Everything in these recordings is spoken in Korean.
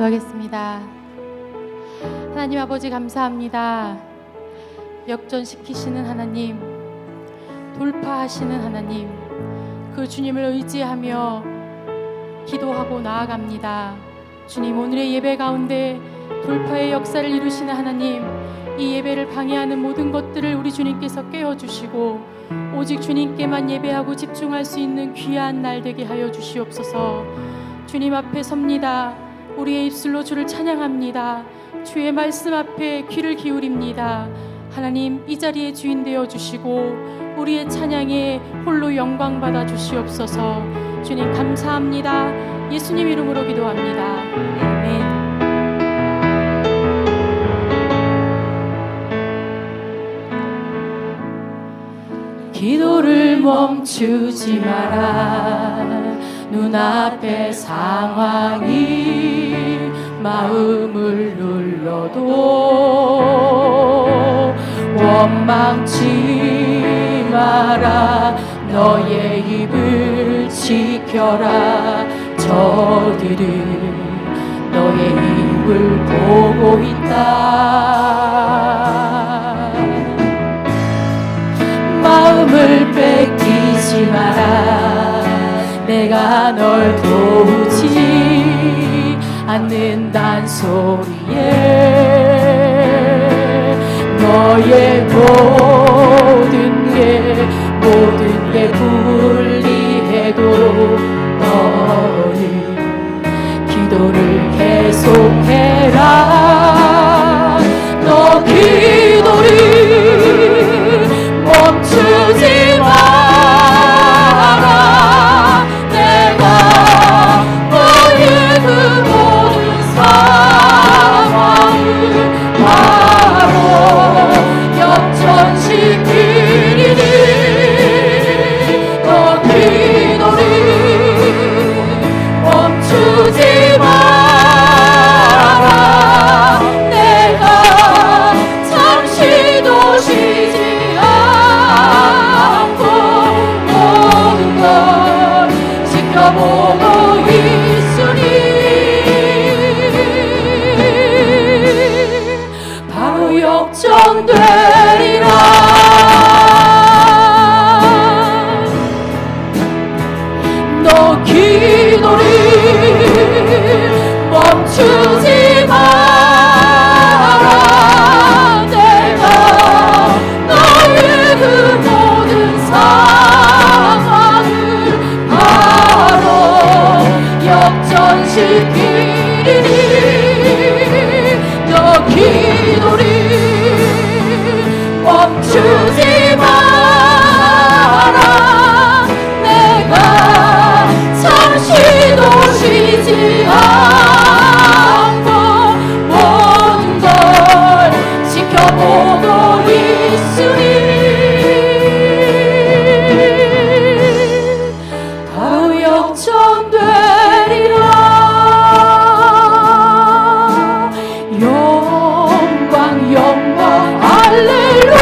기도하겠습니다. 하나님 아버지 감사합니다. 역전시키시는 하나님, 돌파하시는 하나님, 그 주님을 의지하며 기도하고 나아갑니다. 주님, 오늘의 예배 가운데 돌파의 역사를 이루시는 하나님, 이 예배를 방해하는 모든 것들을 우리 주님께서 깨워주시고 오직 주님께만 예배하고 집중할 수 있는 귀한 날 되게 하여 주시옵소서. 주님 앞에 섭니다. 우리의 입술로 주를 찬양합니다. 주의 말씀 앞에 귀를 기울입니다. 하나님, 이 자리에 주인 되어 주시고 우리의 찬양에 홀로 영광 받아 주시옵소서. 주님 감사합니다. 예수님 이름으로 기도합니다. 아멘. 기도를 멈추지 마라. 눈앞의 상황이 마음을 눌러도 원망치 마라. 너의 입을 지켜라. 저들은 너의 입을 보고 있다. 마음을 뺏기지 마라. 내가 널 도우지 않는단 소리에 너의 모든 게 불리해도 너는 기도를 계속해라. 너 기도를 멈추지 마라. 내가 너의 그 모든 상황을 바로 역전시키리니 너 기도를 멈추지 마라. 내가 잠시도 쉬지 보고 있으니 바로 역전되리라. 너 기도를 멈추지 마라. 내가 너의 그 모든 상황을 역전시키리니 너 기도를 멈추지 마라. 내가 잠시도 쉬지 않고 모든 걸 지켜보고 있으니 바로 역전되리라. 영광 할렐루야.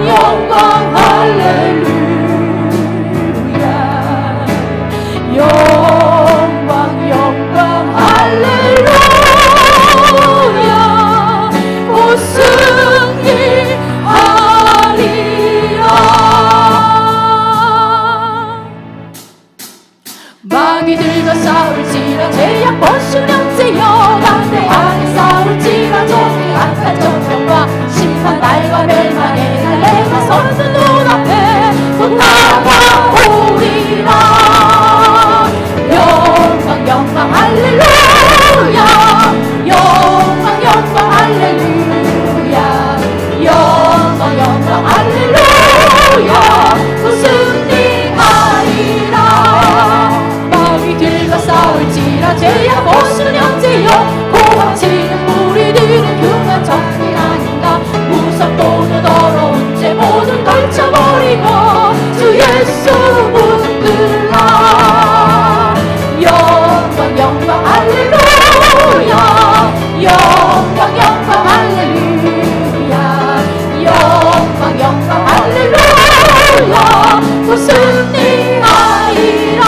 영광 할렐루야. 영광 할렐루야. 오 승리하리라. 마귀들과 싸울지라 제약 번수령제여 강대하게 싸울지라 적이 악한 전병과 심판 날과 멸망의 날 내가 서는 눈앞에 곧 다가오리라. 영광 할렐루야. 영광 할렐루야. 영광 할렐루야. 곧 승리하리라. 마귀들과 싸울지라 제약 보수령제여 고함치는 무리들은 흉한 적이 아닌가. 무섭고도 더러운 죄 모든 걸쳐버리고 주 예수 붙들라. 영광 할렐루야. 영광 할렐루야. 영광 할렐루야. 곧 승리하리라.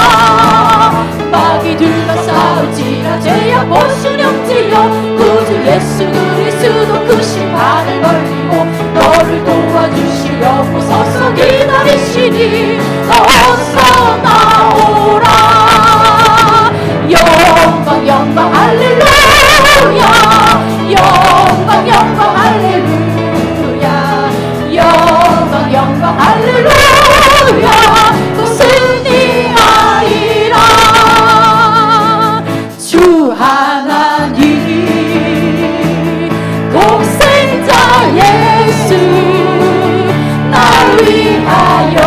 죄악 모순 형제여 구주 예수 그리스도 그 심판을 걸리고 너를 도와주시려고 서서 기다리시니 어서 나오라. 영광 영광 할렐루야 영광 영광 할렐루야 영광 영광 할렐루야 또 승리하리라. 주 하나님 독생자 예수 날 위하여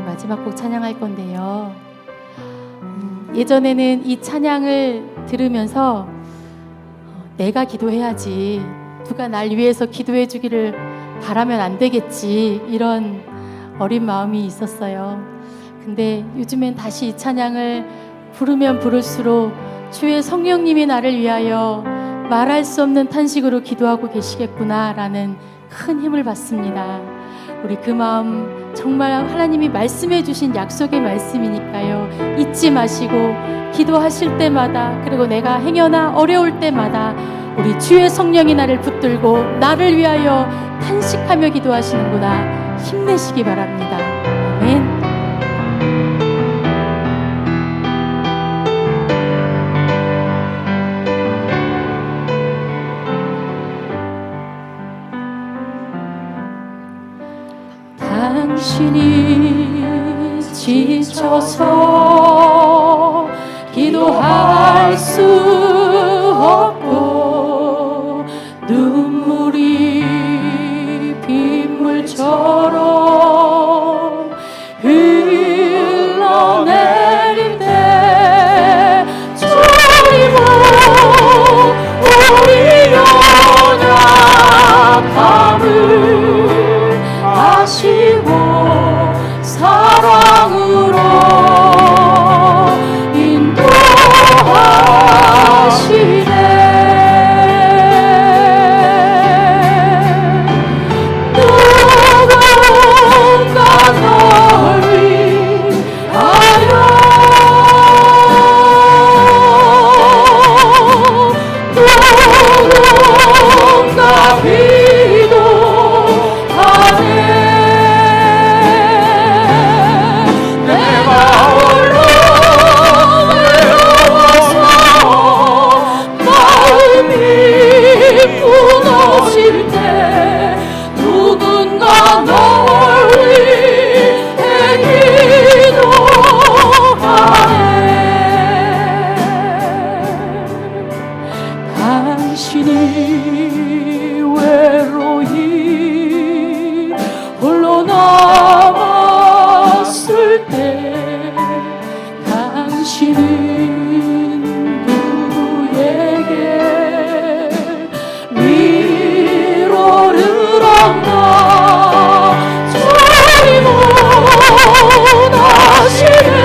마지막 곡 찬양할 건데요. 예전에는 이 찬양을 들으면서 내가 기도해야지, 누가 날 위해서 기도해 주기를 바라면 안 되겠지, 이런 어린 마음이 있었어요. 근데 요즘엔 다시 이 찬양을 부르면 부를수록 주의 성령님이 나를 위하여 말할 수 없는 탄식으로 기도하고 계시겠구나 라는 큰 힘을 받습니다. 우리 그 마음 정말 하나님이 말씀해 주신 약속의 말씀이니까요, 잊지 마시고 기도하실 때마다, 그리고 내가 행여나 어려울 때마다 우리 주의 성령이 나를 붙들고 나를 위하여 탄식하며 기도하시는구나, 힘내시기 바랍니다. 아멘. 당신이 지쳐서 기도할 수 없고 눈물이 빗물처럼 흘러내릴 때 당신은 누구에게 위로를 얻나 저리 원하시네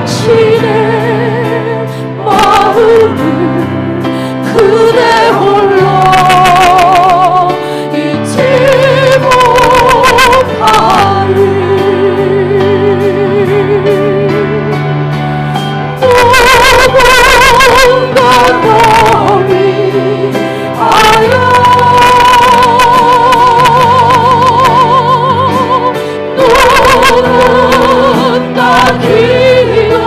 당신의 마음을 그대 홀로 잊지 못하리 누군가 너를 위하여 눈은 다 기도하네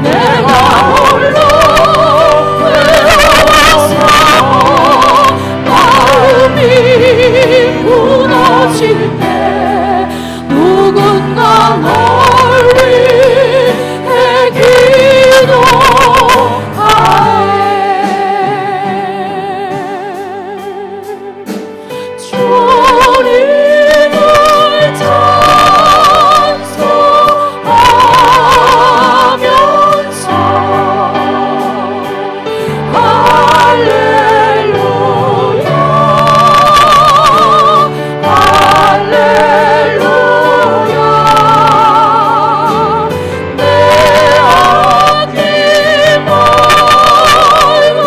내가 홀로 외로워서 마음이 무너질 때 누군가 널 위해 기도하네 주님을 찬송하면서 할렐루야 할렐루야 내 아낌 말고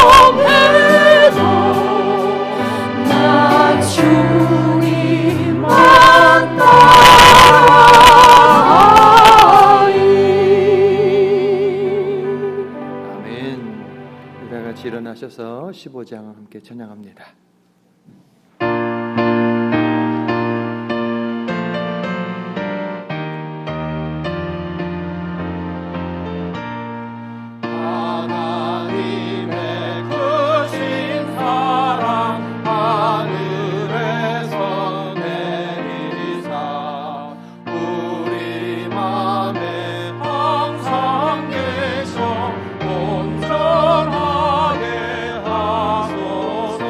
험해도 나 주님만 따라하리. 아멘. 우리 다 같이 일어나셔서 15장 함께 찬양합니다. 하나님의 크신 사랑 하늘에서 내리사 우리 맘에 항상 계셔 온전하게 하소서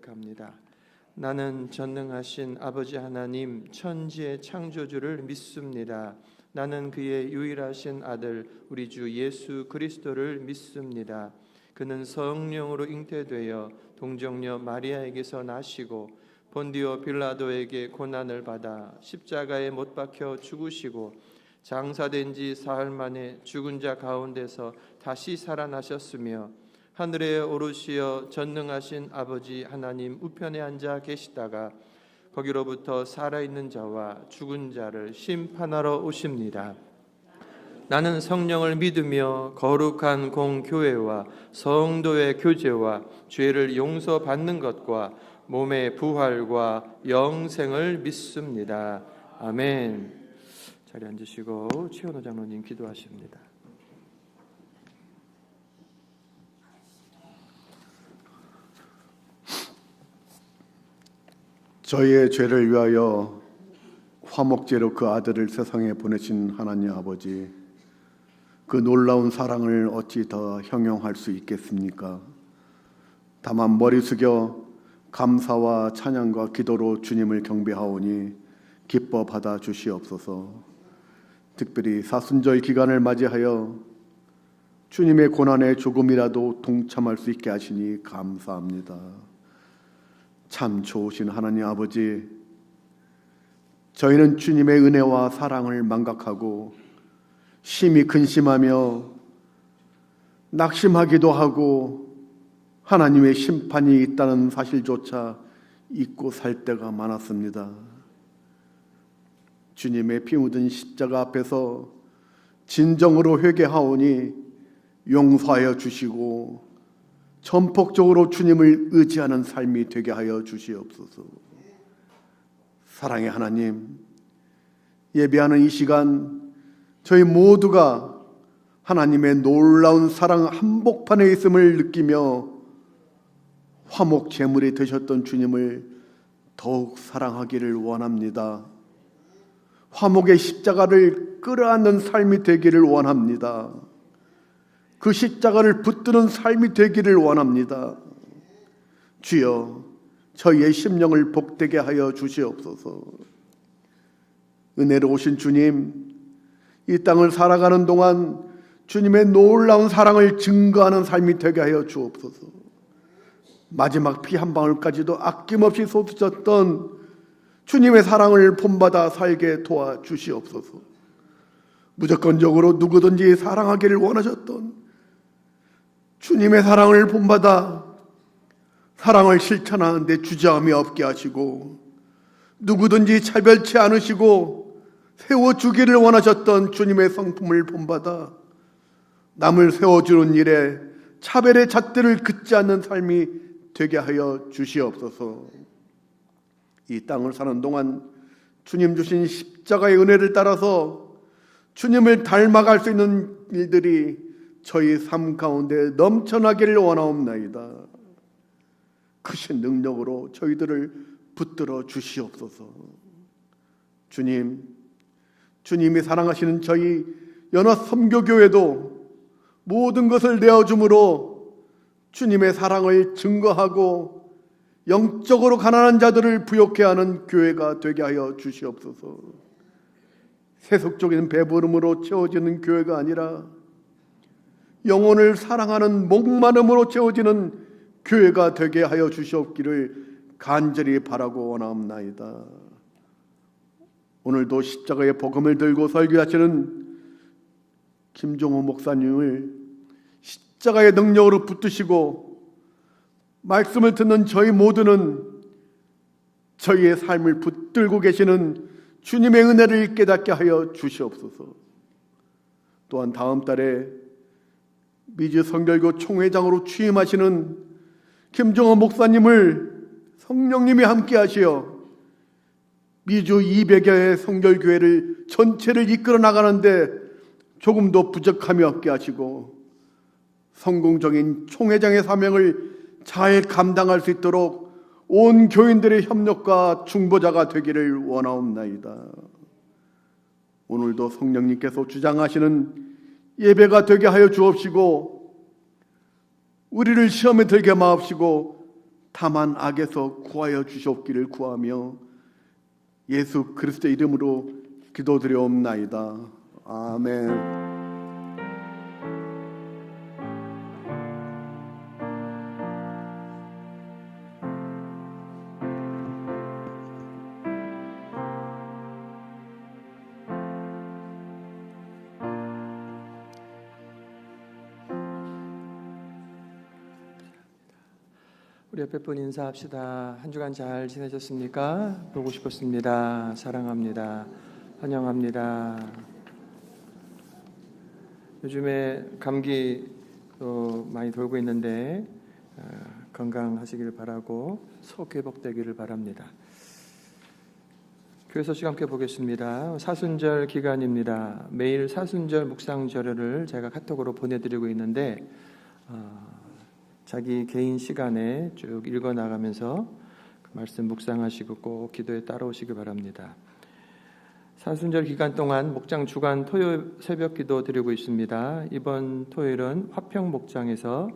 고백합니다. 나는 전능하신 아버지 하나님 천지의 창조주를 믿습니다. 나는 그의 유일하신 아들 우리 주 예수 그리스도를 믿습니다. 그는 성령으로 잉태되어 동정녀 마리아에게서 나시고 본디오 빌라도에게 고난을 받아 십자가에 못 박혀 죽으시고 장사된 지 사흘 만에 죽은 자 가운데서 다시 살아나셨으며 하늘에 오르시어 전능하신 아버지 하나님 우편에 앉아 계시다가 거기로부터 살아있는 자와 죽은 자를 심판하러 오십니다. 나는 성령을 믿으며 거룩한 공교회와 성도의 교제와 죄를 용서받는 것과 몸의 부활과 영생을 믿습니다. 아멘. 자리에 앉으시고 최원호 장로님 기도하십니다. 저희의 죄를 위하여 화목제로 그 아들을 세상에 보내신 하나님 아버지, 그 놀라운 사랑을 어찌 더 형용할 수 있겠습니까? 다만 머리 숙여 감사와 찬양과 기도로 주님을 경배하오니 기뻐 받아 주시옵소서. 특별히 사순절 기간을 맞이하여 주님의 고난에 조금이라도 동참할 수 있게 하시니 감사합니다. 참 좋으신 하나님 아버지, 저희는 주님의 은혜와 사랑을 망각하고 심히 근심하며 낙심하기도 하고 하나님의 심판이 있다는 사실조차 잊고 살 때가 많았습니다. 주님의 피 묻은 십자가 앞에서 진정으로 회개하오니 용서하여 주시고 전폭적으로 주님을 의지하는 삶이 되게 하여 주시옵소서. 사랑의 하나님, 예배하는 이 시간 저희 모두가 하나님의 놀라운 사랑 한복판에 있음을 느끼며 화목 제물이 되셨던 주님을 더욱 사랑하기를 원합니다. 화목의 십자가를 끌어안는 삶이 되기를 원합니다. 그 십자가를 붙드는 삶이 되기를 원합니다. 주여, 저희의 심령을 복되게 하여 주시옵소서. 은혜로우신 주님, 이 땅을 살아가는 동안 주님의 놀라운 사랑을 증거하는 삶이 되게 하여 주옵소서. 마지막 피 한 방울까지도 아낌없이 쏟으셨던 주님의 사랑을 본받아 살게 도와주시옵소서. 무조건적으로 누구든지 사랑하기를 원하셨던 주님의 사랑을 본받아 사랑을 실천하는데 주저함이 없게 하시고 누구든지 차별치 않으시고 세워주기를 원하셨던 주님의 성품을 본받아 남을 세워주는 일에 차별의 잣대를 긋지 않는 삶이 되게 하여 주시옵소서. 이 땅을 사는 동안 주님 주신 십자가의 은혜를 따라서 주님을 닮아갈 수 있는 일들이 저희 삶 가운데 넘쳐나기를 원하옵나이다. 크신 능력으로 저희들을 붙들어 주시옵소서. 주님, 주님이 사랑하시는 저희 연합선교교회도 모든 것을 내어줌으로 주님의 사랑을 증거하고 영적으로 가난한 자들을 부욕해 하는 교회가 되게 하여 주시옵소서. 세속적인 배부름으로 채워지는 교회가 아니라 영혼을 사랑하는 목마름으로 채워지는 교회가 되게 하여 주시옵기를 간절히 바라고 원하옵나이다. 오늘도 십자가의 복음을 들고 설교하시는 김종호 목사님을 십자가의 능력으로 붙드시고 말씀을 듣는 저희 모두는 저희의 삶을 붙들고 계시는 주님의 은혜를 깨닫게 하여 주시옵소서. 또한 다음 달에 미주 성결교 총회장으로 취임하시는 김종호 목사님을 성령님이 함께 하시어 미주 200여의 성결교회를 전체를 이끌어 나가는데 조금도 부족함이 없게 하시고 성공적인 총회장의 사명을 잘 감당할 수 있도록 온 교인들의 협력과 중보자가 되기를 원하옵나이다. 오늘도 성령님께서 주장하시는 예배가 되게 하여 주옵시고 우리를 시험에 들게 마옵시고 다만 악에서 구하여 주시옵기를 구하며 예수 그리스도의 이름으로 기도드려옵나이다. 아멘. 우리 옆에 분 인사합시다. 한 주간 잘 지내셨습니까? 보고 싶었습니다. 사랑합니다. 환영합니다. 요즘에 감기 많이 돌고 있는데 건강하시길 바라고 속 회복되기를 바랍니다. 교회 소식 함께 보겠습니다. 사순절 기간입니다. 매일 사순절 묵상 자료를 제가 카톡으로 보내드리고 있는데 자기 개인 시간에 쭉 읽어 나가면서 그 말씀 묵상하시고 꼭 기도에 따라오시기 바랍니다. 사순절 기간 동안 목장 주간 토요일 새벽 기도 드리고 있습니다. 이번 토요일은 화평 목장에서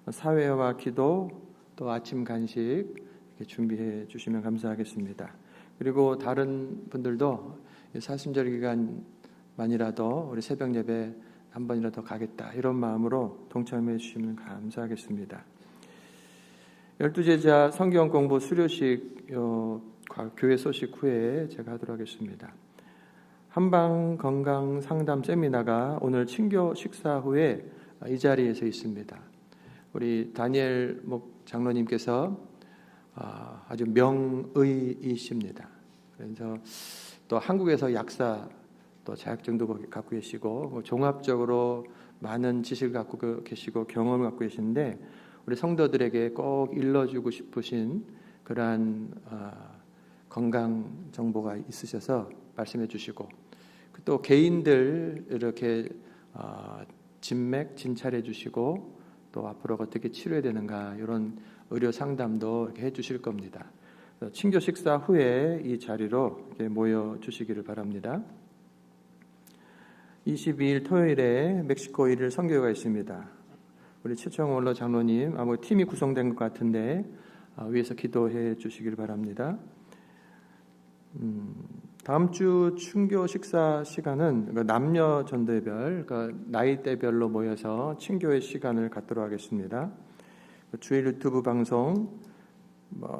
사회와 기도 또 아침 간식 이렇게 준비해 주시면 감사하겠습니다. 그리고 다른 분들도 사순절 기간만이라도 우리 새벽 예배 한 번이라도 가겠다 이런 마음으로 동참해 주시면 감사하겠습니다. 12제자 성경 공부 수료식 교회 소식 후에 제가 하도록 하겠습니다. 한방 건강 상담 세미나가 오늘 친교 식사 후에 이 자리에서 있습니다. 우리 다니엘 장로님께서 아주 명의이십니다. 그래서 또 한국에서 약사 또 자격증도 갖고 계시고 종합적으로 많은 지식을 갖고 계시고 경험을 갖고 계시는데 우리 성도들에게 꼭 일러주고 싶으신 그러한 건강 정보가 있으셔서 말씀해 주시고 또 개인들 이렇게 진맥 진찰해 주시고 또 앞으로 어떻게 치료해야 되는가 이런 의료 상담도 이렇게 해 주실 겁니다. 친교 식사 후에 이 자리로 이렇게 모여 주시기를 바랍니다. 22일 토요일에 멕시코 1일 선교가 있습니다. 우리 최청월로 장로님 아마 팀이 구성된 것 같은데 위에서 기도해 주시길 바랍니다. 다음 주 친교 식사 시간은 남녀 전도별, 그러니까 나이대별로 모여서 친교의 시간을 갖도록 하겠습니다. 주일 유튜브 방송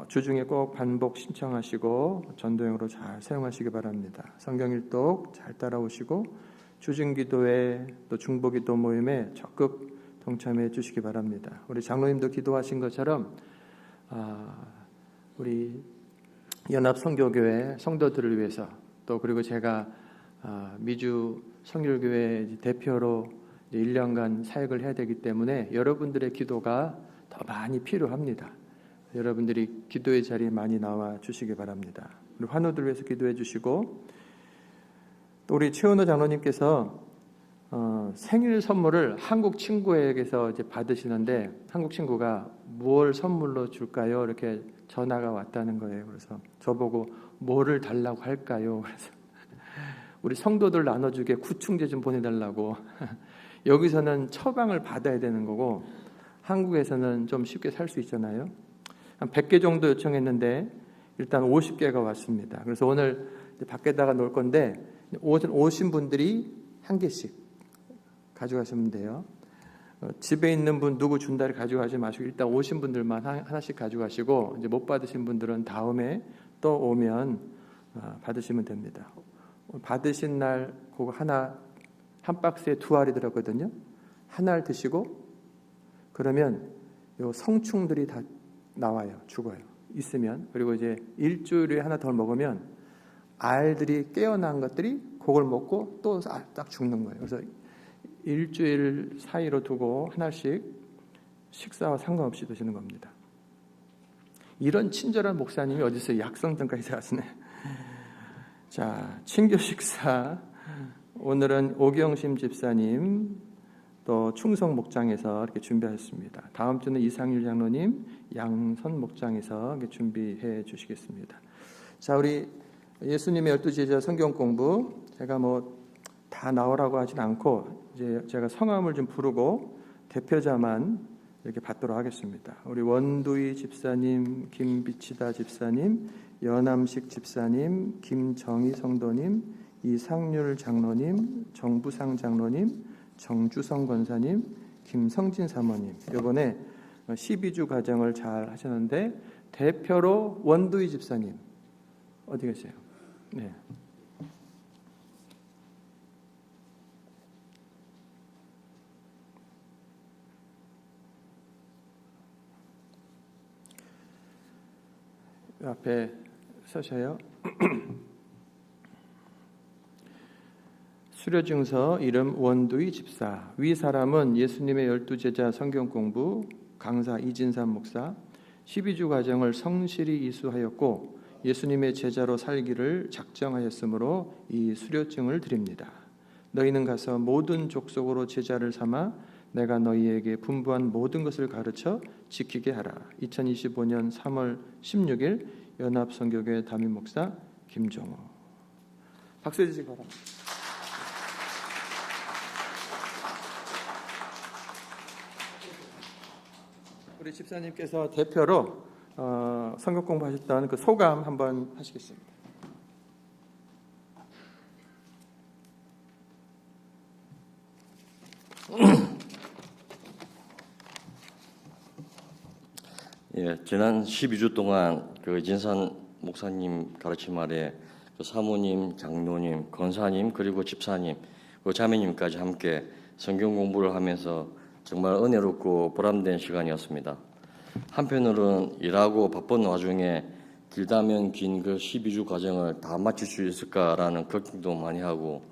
주중에 꼭 반복 신청하시고 전도용으로 잘 사용하시기 바랍니다. 성경 일독 잘 따라오시고 주중기도회 또 중보기도 모임에 적극 동참해 주시기 바랍니다. 우리 장로님도 기도하신 것처럼 우리 연합성교교회 성도들을 위해서 또 그리고 제가 미주 성결교회 대표로 1년간 사역을 해야 되기 때문에 여러분들의 기도가 더 많이 필요합니다. 여러분들이 기도의 자리에 많이 나와 주시기 바랍니다. 우리 환우들 위해서 기도해 주시고 또 우리 최은호 장로님께서 생일 선물을 한국 친구에게서 이제 받으시는데 한국 친구가 무엇을 선물로 줄까요? 이렇게 전화가 왔다는 거예요. 그래서 저보고 뭐를 달라고 할까요? 그래서 우리 성도들 나눠주게 구충제 좀 보내달라고. 여기서는 처방을 받아야 되는 거고 한국에서는 좀 쉽게 살 수 있잖아요. 한 100개 정도 요청했는데 일단 50개가 왔습니다. 그래서 오늘 밖에다가 놓을 건데 오신 분들이 한 개씩 가져가시면 돼요. 집에 있는 분 누구 준다를 가져가지 마시고 일단 오신 분들만 하나씩 가져가시고 이제 못 받으신 분들은 다음에 또 오면 받으시면 됩니다. 받으신 날 그거 한 박스에 2알이 들었거든요. 하나를 드시고 그러면 요 성충들이 다 나와요. 죽어요. 있으면. 그리고 이제 일주일에 하나 더 먹으면 알들이 깨어난 것들이 그걸 먹고 또 딱 죽는 거예요. 그래서 일주일 사이로 두고 하나씩 식사와 상관없이 드시는 겁니다. 이런 친절한 목사님이 어디서 약성전까지 하시네. 자, 친교 식사 오늘은 오경심 집사님 또 충성 목장에서 이렇게 준비하셨습니다. 다음 주는 이상일 장로님 양선 목장에서 이렇게 준비해 주시겠습니다. 자, 우리 예수님의 12제자 성경 공부 제가 다 나오라고 하진 않고 이제 제가 성함을 좀 부르고 대표자만 이렇게 받도록 하겠습니다. 우리 원두희 집사님, 김비치다 집사님, 연암식 집사님, 김정희 성도님, 이상률 장로님, 정부상 장로님, 정주성 권사님, 김성진 사모님, 이번에 12주 과정을 잘 하셨는데 대표로 원두희 집사님 어디 계세요? 네. 앞에 서셔요. 수료증서 이름 원두희 집사. 위 사람은 예수님의 12제자 성경 공부 강사 이진삼 목사 12주 과정을 성실히 이수하였고 예수님의 제자로 살기를 작정하였으므로 이 수료증을 드립니다. 너희는 가서 모든 족속으로 제자를 삼아 내가 너희에게 분부한 모든 것을 가르쳐 지키게 하라. 2025년 3월 16일 연합선교교회 담임 목사 김종호. 박수 해주시기 바랍니다. 우리 집사님께서 대표로 성경 공부하셨던 그 소감 한번 하시겠습니다. 예, 지난 12주 동안 그 진산 목사님 가르침 아래 그 사모님, 장로님, 권사님 그리고 집사님, 그 자매님까지 함께 성경 공부를 하면서 정말 은혜롭고 보람된 시간이었습니다. 한편으로는 일하고 바쁜 와중에 길다면 긴 그 12주 과정을 다 마칠 수 있을까라는 걱정도 많이 하고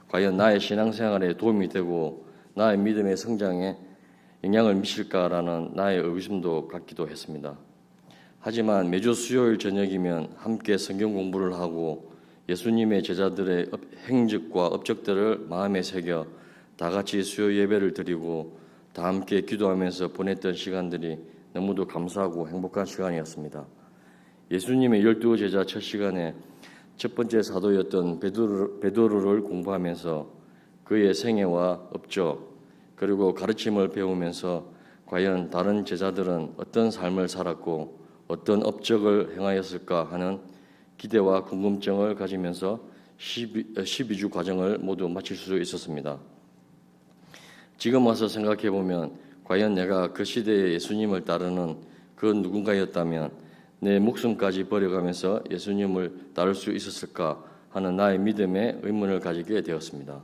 과연 나의 신앙생활에 도움이 되고 나의 믿음의 성장에 영향을 미칠까라는 나의 의구심도 갖기도 했습니다. 하지만 매주 수요일 저녁이면 함께 성경 공부를 하고 예수님의 제자들의 행적과 업적들을 마음에 새겨 다 같이 수요 예배를 드리고 다 함께 기도하면서 보냈던 시간들이 너무도 감사하고 행복한 시간이었습니다. 예수님의 12제자 첫 시간에 첫 번째 사도였던 베드로를 공부하면서 그의 생애와 업적 그리고 가르침을 배우면서 과연 다른 제자들은 어떤 삶을 살았고 어떤 업적을 행하였을까 하는 기대와 궁금증을 가지면서 12주 과정을 모두 마칠 수 있었습니다. 지금 와서 생각해 보면 과연 내가 그 시대의 예수님을 따르는 그 누군가였다면 내 목숨까지 버려가면서 예수님을 따를 수 있었을까 하는 나의 믿음에 의문을 가지게 되었습니다.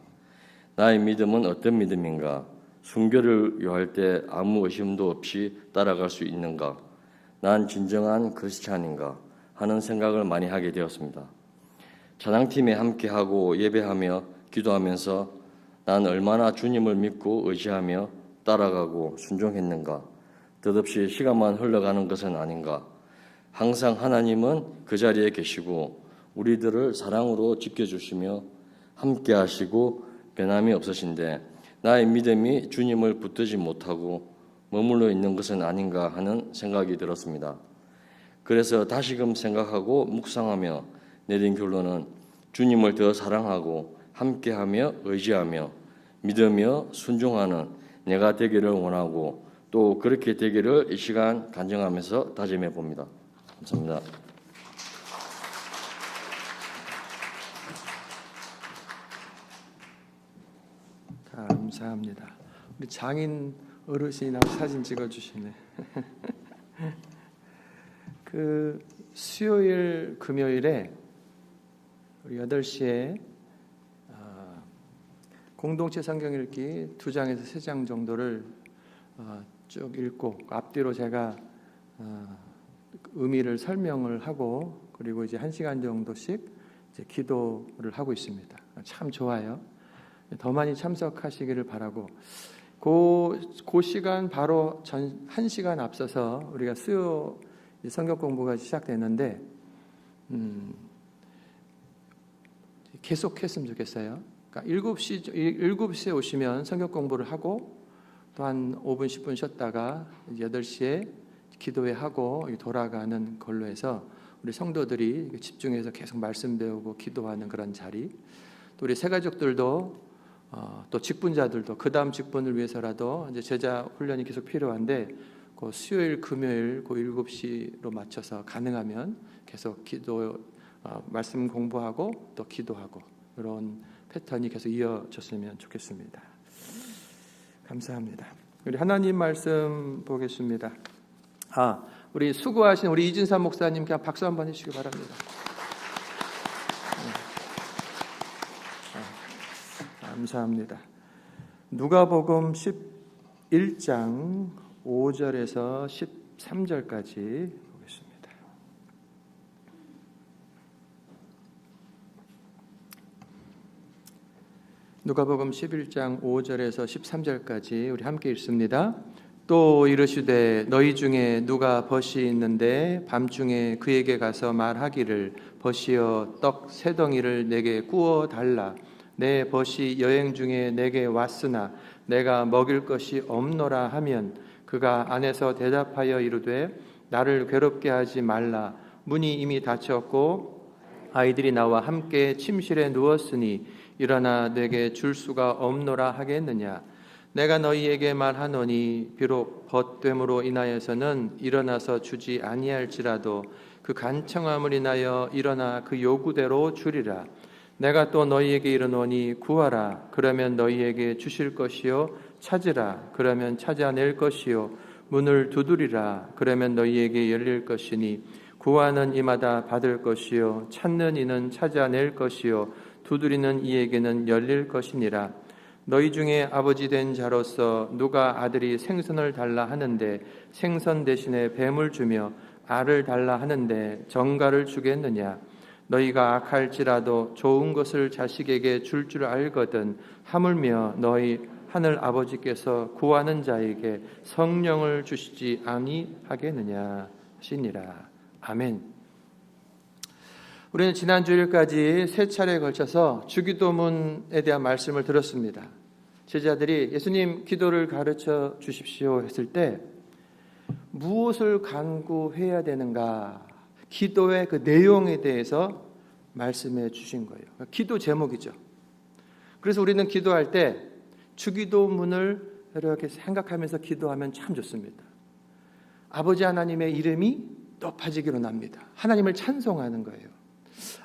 나의 믿음은 어떤 믿음인가? 순교를 요할 때 아무 의심도 없이 따라갈 수 있는가? 난 진정한 크리스찬인가? 하는 생각을 많이 하게 되었습니다. 찬양팀에 함께하고 예배하며 기도하면서 난 얼마나 주님을 믿고 의지하며 따라가고 순종했는가? 뜻없이 시간만 흘러가는 것은 아닌가? 항상 하나님은 그 자리에 계시고 우리들을 사랑으로 지켜주시며 함께하시고 변함이 없으신데 나의 믿음이 주님을 붙들지 못하고 머물러 있는 것은 아닌가 하는 생각이 들었습니다. 그래서 다시금 생각하고 묵상하며 내린 결론은 주님을 더 사랑하고 함께하며 의지하며 믿으며 순종하는 내가 되기를 원하고 또 그렇게 되기를 이 시간 간증하면서 다짐해 봅니다. 감사합니다. 감사합니다. 우리 장인 어르신이 나와 사진 찍어주시네. 그 수요일 금요일에 우리 8시에 공동체 성경 읽기 2장에서 3장 정도를 쭉 읽고 앞뒤로 제가 의미를 설명을 하고 그리고 이제 1시간 정도씩 이제 기도를 하고 있습니다. 참 좋아요. 더 많이 참석하시기를 바라고 그 시간 바로 1시간 앞서서 우리가 수요 성경 공부가 시작됐는데 계속했으면 좋겠어요. 그러니까 7시에 오시면 성경 공부를 하고 또 한 5분 10분 쉬었다가 8시에 기도회 하고 돌아가는 걸로 해서 우리 성도들이 집중해서 계속 말씀 배우고 기도하는 그런 자리, 또 우리 새가족들도 또 직분자들도 그 다음 직분을 위해서라도 이제 제자 훈련이 계속 필요한데 그 수요일 금요일 그 7시로 맞춰서 가능하면 계속 기도 말씀 공부하고 또 기도하고 이런 패턴이 계속 이어졌으면 좋겠습니다. 감사합니다. 우리 하나님 말씀 보겠습니다. 우리 수고하신 우리 이진삼 목사님께 박수 한번 해주시기 바랍니다. 감사합니다. 누가복음 11장 5절에서 13절까지 보겠습니다. 누가복음 11장 5절에서 13절까지 우리 함께 읽습니다. 또 이르시되 너희 중에 누가 벗이 있는데 밤중에 그에게 가서 말하기를 벗이여 떡 세 덩이를 내게 구워 달라. 내 벗이 여행 중에 내게 왔으나 내가 먹일 것이 없노라 하면 그가 안에서 대답하여 이르되 나를 괴롭게 하지 말라. 문이 이미 닫혔고 아이들이 나와 함께 침실에 누웠으니 일어나 내게 줄 수가 없노라 하겠느냐. 내가 너희에게 말하노니 비록 벗됨으로 인하여서는 일어나서 주지 아니할지라도 그 간청함을 인하여 일어나 그 요구대로 주리라. 내가 또 너희에게 이르노니 구하라. 그러면 너희에게 주실 것이요 찾으라. 그러면 찾아낼 것이요 문을 두드리라. 그러면 너희에게 열릴 것이니 구하는 이마다 받을 것이요 찾는 이는 찾아낼 것이요 두드리는 이에게는 열릴 것이니라. 너희 중에 아버지 된 자로서 누가 아들이 생선을 달라 하는데 생선 대신에 뱀을 주며 알을 달라 하는데 정갈을 주겠느냐. 너희가 악할지라도 좋은 것을 자식에게 줄 줄 알거든 하물며 너희 하늘 아버지께서 구하는 자에게 성령을 주시지 아니하겠느냐 하시니라. 아멘. 우리는 지난 주일까지 세 차례에 걸쳐서 주기도문에 대한 말씀을 들었습니다. 제자들이 예수님 기도를 가르쳐 주십시오 했을 때 무엇을 간구해야 되는가, 기도의 그 내용에 대해서 말씀해 주신 거예요. 기도 제목이죠. 그래서 우리는 기도할 때 주기도문을 이렇게 생각하면서 기도하면 참 좋습니다. 아버지 하나님의 이름이 높아지기로 납니다. 하나님을 찬송하는 거예요.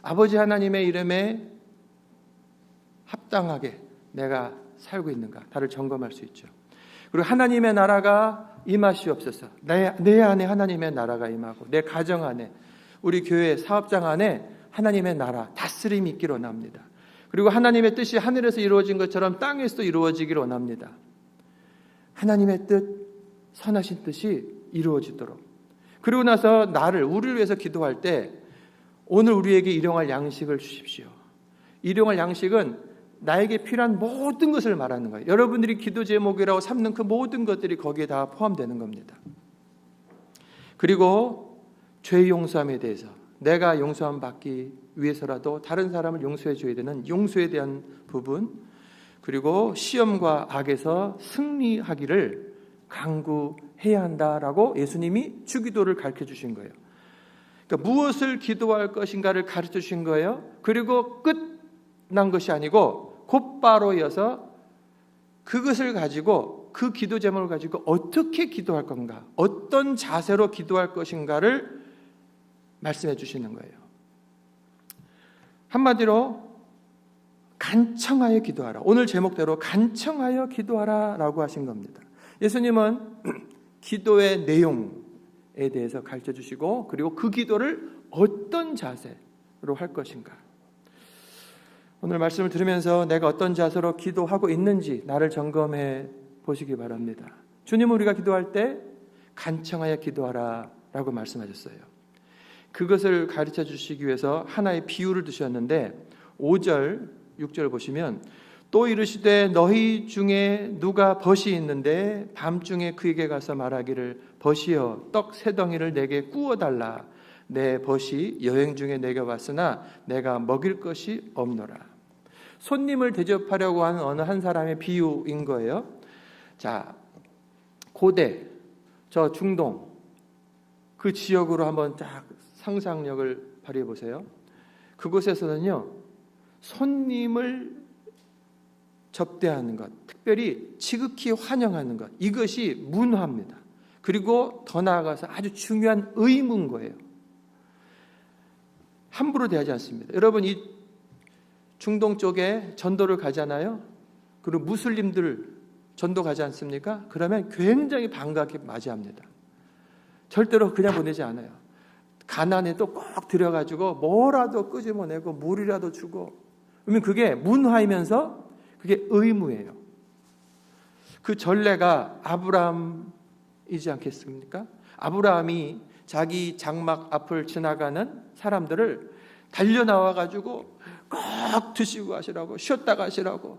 아버지 하나님의 이름에 합당하게 내가 살고 있는가, 나를 점검할 수 있죠. 그리고 하나님의 나라가 임하시옵소서. 내 안에 하나님의 나라가 임하고 내 가정 안에, 우리 교회 사업장 안에 하나님의 나라, 다스림이 있기로 원합니다. 그리고 하나님의 뜻이 하늘에서 이루어진 것처럼 땅에서도 이루어지기로 원합니다. 하나님의 뜻, 선하신 뜻이 이루어지도록. 그리고 나서 우리를 위해서 기도할 때 오늘 우리에게 일용할 양식을 주십시오. 일용할 양식은 나에게 필요한 모든 것을 말하는 거예요. 여러분들이 기도 제목이라고 삼는 그 모든 것들이 거기에 다 포함되는 겁니다. 그리고 죄 용서함에 대해서 내가 용서함 받기 위해서라도 다른 사람을 용서해 줘야 되는 용서에 대한 부분, 그리고 시험과 악에서 승리하기를 간구해야 한다라고 예수님이 주기도를 가르쳐 주신 거예요. 그러니까 무엇을 기도할 것인가를 가르쳐 주신 거예요. 그리고 끝난 것이 아니고 곧바로 이어서 그것을 가지고, 그 기도 제목을 가지고 어떻게 기도할 건가, 어떤 자세로 기도할 것인가를 말씀해 주시는 거예요. 한마디로 간청하여 기도하라. 오늘 제목대로 간청하여 기도하라 라고 하신 겁니다. 예수님은 기도의 내용에 대해서 가르쳐 주시고, 그리고 그 기도를 어떤 자세로 할 것인가. 오늘 말씀을 들으면서 내가 어떤 자세로 기도하고 있는지 나를 점검해 보시기 바랍니다. 주님은 우리가 기도할 때 간청하여 기도하라 라고 말씀하셨어요. 그것을 가르쳐 주시기 위해서 하나의 비유를 두셨는데 5절, 6절 보시면 또 이르시되 너희 중에 누가 벗이 있는데 밤중에 그에게 가서 말하기를 벗이여 떡 세 덩이를 내게 구워달라. 내 벗이 여행 중에 내게 왔으나 내가 먹일 것이 없노라. 손님을 대접하려고 하는 어느 한 사람의 비유인 거예요. 자, 고대, 저 중동 그 지역으로 한번 딱 상상력을 발휘해 보세요. 그곳에서는요, 손님을 접대하는 것, 특별히 지극히 환영하는 것, 이것이 문화입니다. 그리고 더 나아가서 아주 중요한 의무인 거예요. 함부로 대하지 않습니다. 여러분, 이 중동 쪽에 전도를 가잖아요. 그리고 무슬림들 전도 가지 않습니까? 그러면 굉장히 반갑게 맞이합니다. 절대로 그냥 보내지 않아요. 가난에도 꼭 들여가지고 뭐라도 끄집어내고 물이라도 주고. 그러면 그게 문화이면서 그게 의무예요. 그 전례가 아브라함이지 않겠습니까? 아브라함이 자기 장막 앞을 지나가는 사람들을 달려나와가지고 꼭 드시고 가시라고, 쉬었다 가시라고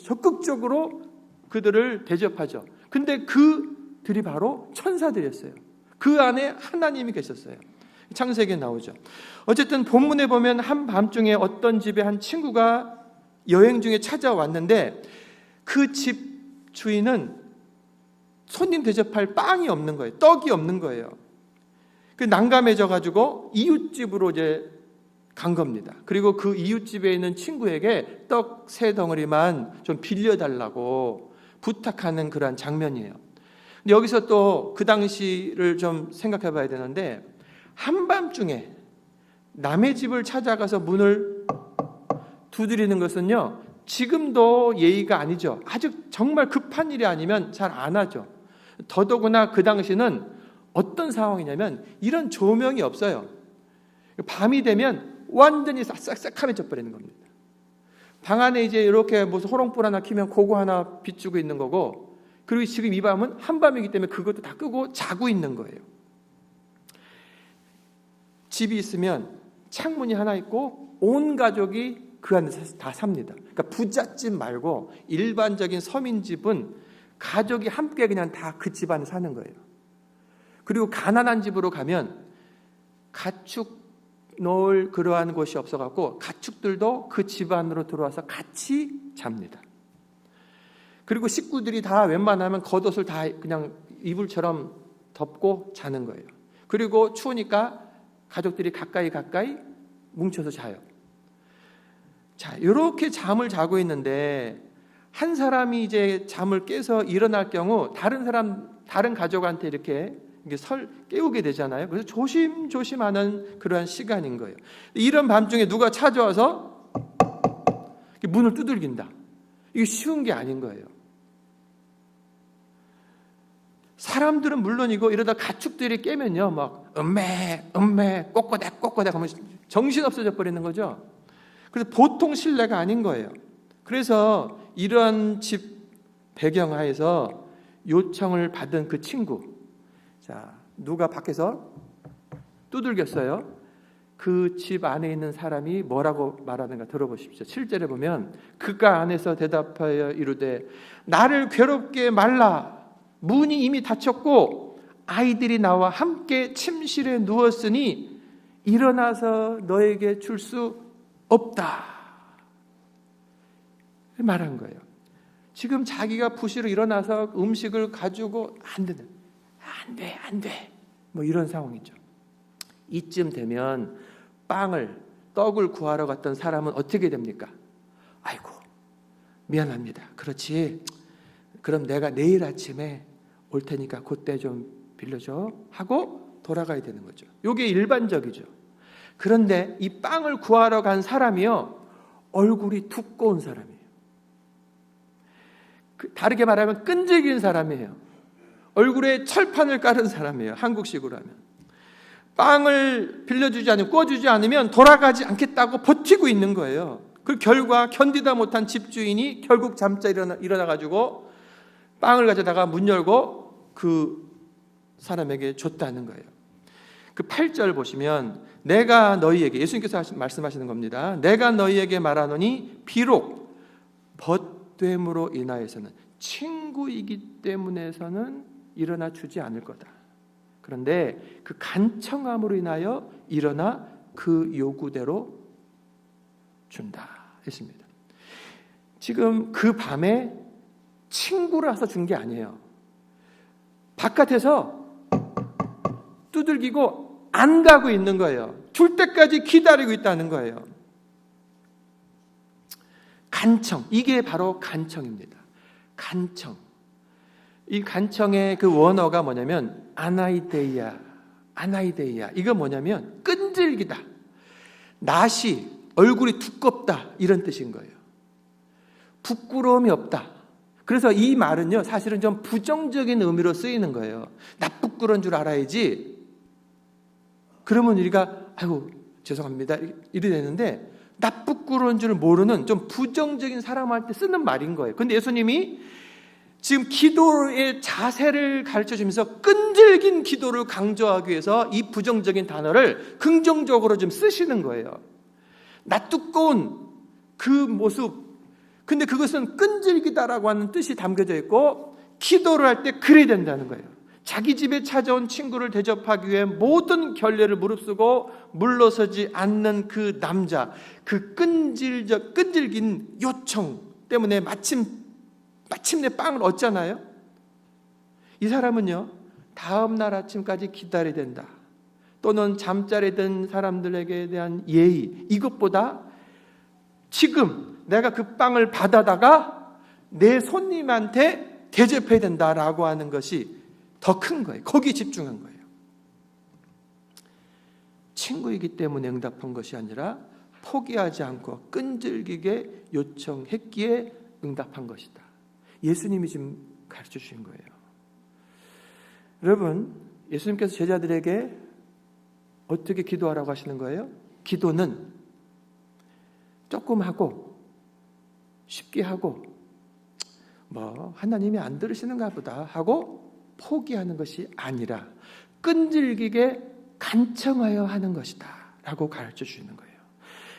적극적으로 그들을 대접하죠. 근데 그들이 바로 천사들이었어요. 그 안에 하나님이 계셨어요. 창세기에 나오죠. 어쨌든 본문에 보면 한밤중에 어떤 집에 한 친구가 여행 중에 찾아왔는데 그 집 주인은 손님 대접할 빵이 없는 거예요. 떡이 없는 거예요. 그 난감해져 가지고 이웃집으로 이제 간 겁니다. 그리고 그 이웃집에 있는 친구에게 떡 3덩어리만 좀 빌려달라고 부탁하는 그러한 장면이에요. 근데 여기서 또 그 당시를 좀 생각해 봐야 되는데, 한밤중에 남의 집을 찾아가서 문을 두드리는 것은요, 지금도 예의가 아니죠. 아주 정말 급한 일이 아니면 잘 안 하죠. 더더구나 그 당시는 어떤 상황이냐면 이런 조명이 없어요. 밤이 되면 완전히 싹싹싹하면져 버리는 겁니다. 방 안에 이제 이렇게 무슨 호롱불 하나 켜면 그거 하나 비추고 있는 거고, 그리고 지금 이 밤은 한밤이기 때문에 그것도 다 끄고 자고 있는 거예요. 집이 있으면 창문이 하나 있고 온 가족이 그 안에서 다 삽니다. 그러니까 부잣집 말고 일반적인 서민집은 가족이 함께 그냥 다 그 집 안에 사는 거예요. 그리고 가난한 집으로 가면 가축 놓을 그러한 곳이 없어갖고 가축들도 그 집 안으로 들어와서 같이 잡니다. 그리고 식구들이 다 웬만하면 겉옷을 다 그냥 이불처럼 덮고 자는 거예요. 그리고 추우니까 가족들이 가까이 뭉쳐서 자요. 자, 이렇게 잠을 자고 있는데 한 사람이 이제 잠을 깨서 일어날 경우 다른 가족한테 이렇게 깨우게 되잖아요. 그래서 조심조심하는 그러한 시간인 거예요. 이런 밤중에 누가 찾아와서 문을 두들긴다. 이게 쉬운 게 아닌 거예요. 사람들은 물론이고 이러다 가축들이 깨면요, 막 음매 꼬꼬닥 하면 정신 없어져 버리는 거죠. 그래서 보통 신뢰가 아닌 거예요. 그래서 이런 집 배경하에서 요청을 받은 그 친구, 자, 누가 밖에서 두들겼어요. 그 집 안에 있는 사람이 뭐라고 말하는가 들어보십시오. 7절에 보면 그가 안에서 대답하여 이르되 나를 괴롭게 말라. 문이 이미 닫혔고 아이들이 나와 함께 침실에 누웠으니 일어나서 너에게 줄 수 없다. 말한 거예요. 지금 자기가 부시로 일어나서 음식을 가지고 안 돼. 뭐 이런 상황이죠. 이쯤 되면 떡을 구하러 갔던 사람은 어떻게 됩니까? 아이고, 미안합니다. 그렇지. 그럼 내가 내일 아침에 올 테니까 그때 좀 빌려줘 하고 돌아가야 되는 거죠. 이게 일반적이죠. 그런데 이 빵을 구하러 간 사람이요, 얼굴이 두꺼운 사람이에요. 다르게 말하면 끈질긴 사람이에요. 얼굴에 철판을 깔은 사람이에요. 한국식으로 하면. 빵을 빌려주지 않으면, 구워주지 않으면 돌아가지 않겠다고 버티고 있는 거예요. 그 결과 견디다 못한 집주인이 결국 잠자 일어나가지고 빵을 가져다가 문 열고 그 사람에게 줬다는 거예요. 그 8절 보시면 내가 너희에게, 예수님께서 말씀하시는 겁니다. 내가 너희에게 말하노니 비록 벗됨으로 인하여서는, 친구이기 때문에서는 일어나 주지 않을 거다. 그런데 그 간청함으로 인하여 일어나 그 요구대로 준다 했습니다. 지금 그 밤에 친구라서 준 게 아니에요. 바깥에서 두들기고 안 가고 있는 거예요. 줄 때까지 기다리고 있다는 거예요. 간청, 이게 바로 간청입니다. 간청. 이 간청의 그 원어가 뭐냐면 아나이데이아. 이거 뭐냐면 끈질기다, 낯이, 얼굴이 두껍다, 이런 뜻인 거예요. 부끄러움이 없다. 그래서 이 말은요, 사실은 좀 부정적인 의미로 쓰이는 거예요. 나 부끄러운 줄 알아야지. 그러면 우리가 아이고 죄송합니다 이래 되는데, 나 부끄러운 줄 모르는 좀 부정적인 사람한테 쓰는 말인 거예요. 근데 예수님이 지금 기도의 자세를 가르쳐주면서 끈질긴 기도를 강조하기 위해서 이 부정적인 단어를 긍정적으로 좀 쓰시는 거예요. 나 두꺼운 그 모습, 근데 그것은 끈질기다라고 하는 뜻이 담겨져 있고, 기도를 할 때 그래야 된다는 거예요. 자기 집에 찾아온 친구를 대접하기 위해 모든 결례를 무릅쓰고 물러서지 않는 그 남자, 그 끈질긴 요청 때문에 마침내 빵을 얻잖아요. 이 사람은요, 다음날 아침까지 기다려야 된다, 또는 잠자리에 든 사람들에게 대한 예의, 이것보다 지금 내가 그 빵을 받아다가 내 손님한테 대접해야 된다라고 하는 것이 더 큰 거예요. 거기에 집중한 거예요. 친구이기 때문에 응답한 것이 아니라 포기하지 않고 끈질기게 요청했기에 응답한 것이다. 예수님이 지금 가르쳐 주신 거예요. 여러분, 예수님께서 제자들에게 어떻게 기도하라고 하시는 거예요? 기도는 조금 하고 쉽게 하고 하나님이 안 들으시는가 보다 하고 포기하는 것이 아니라 끈질기게 간청하여 하는 것이다 라고 가르쳐 주시는 거예요.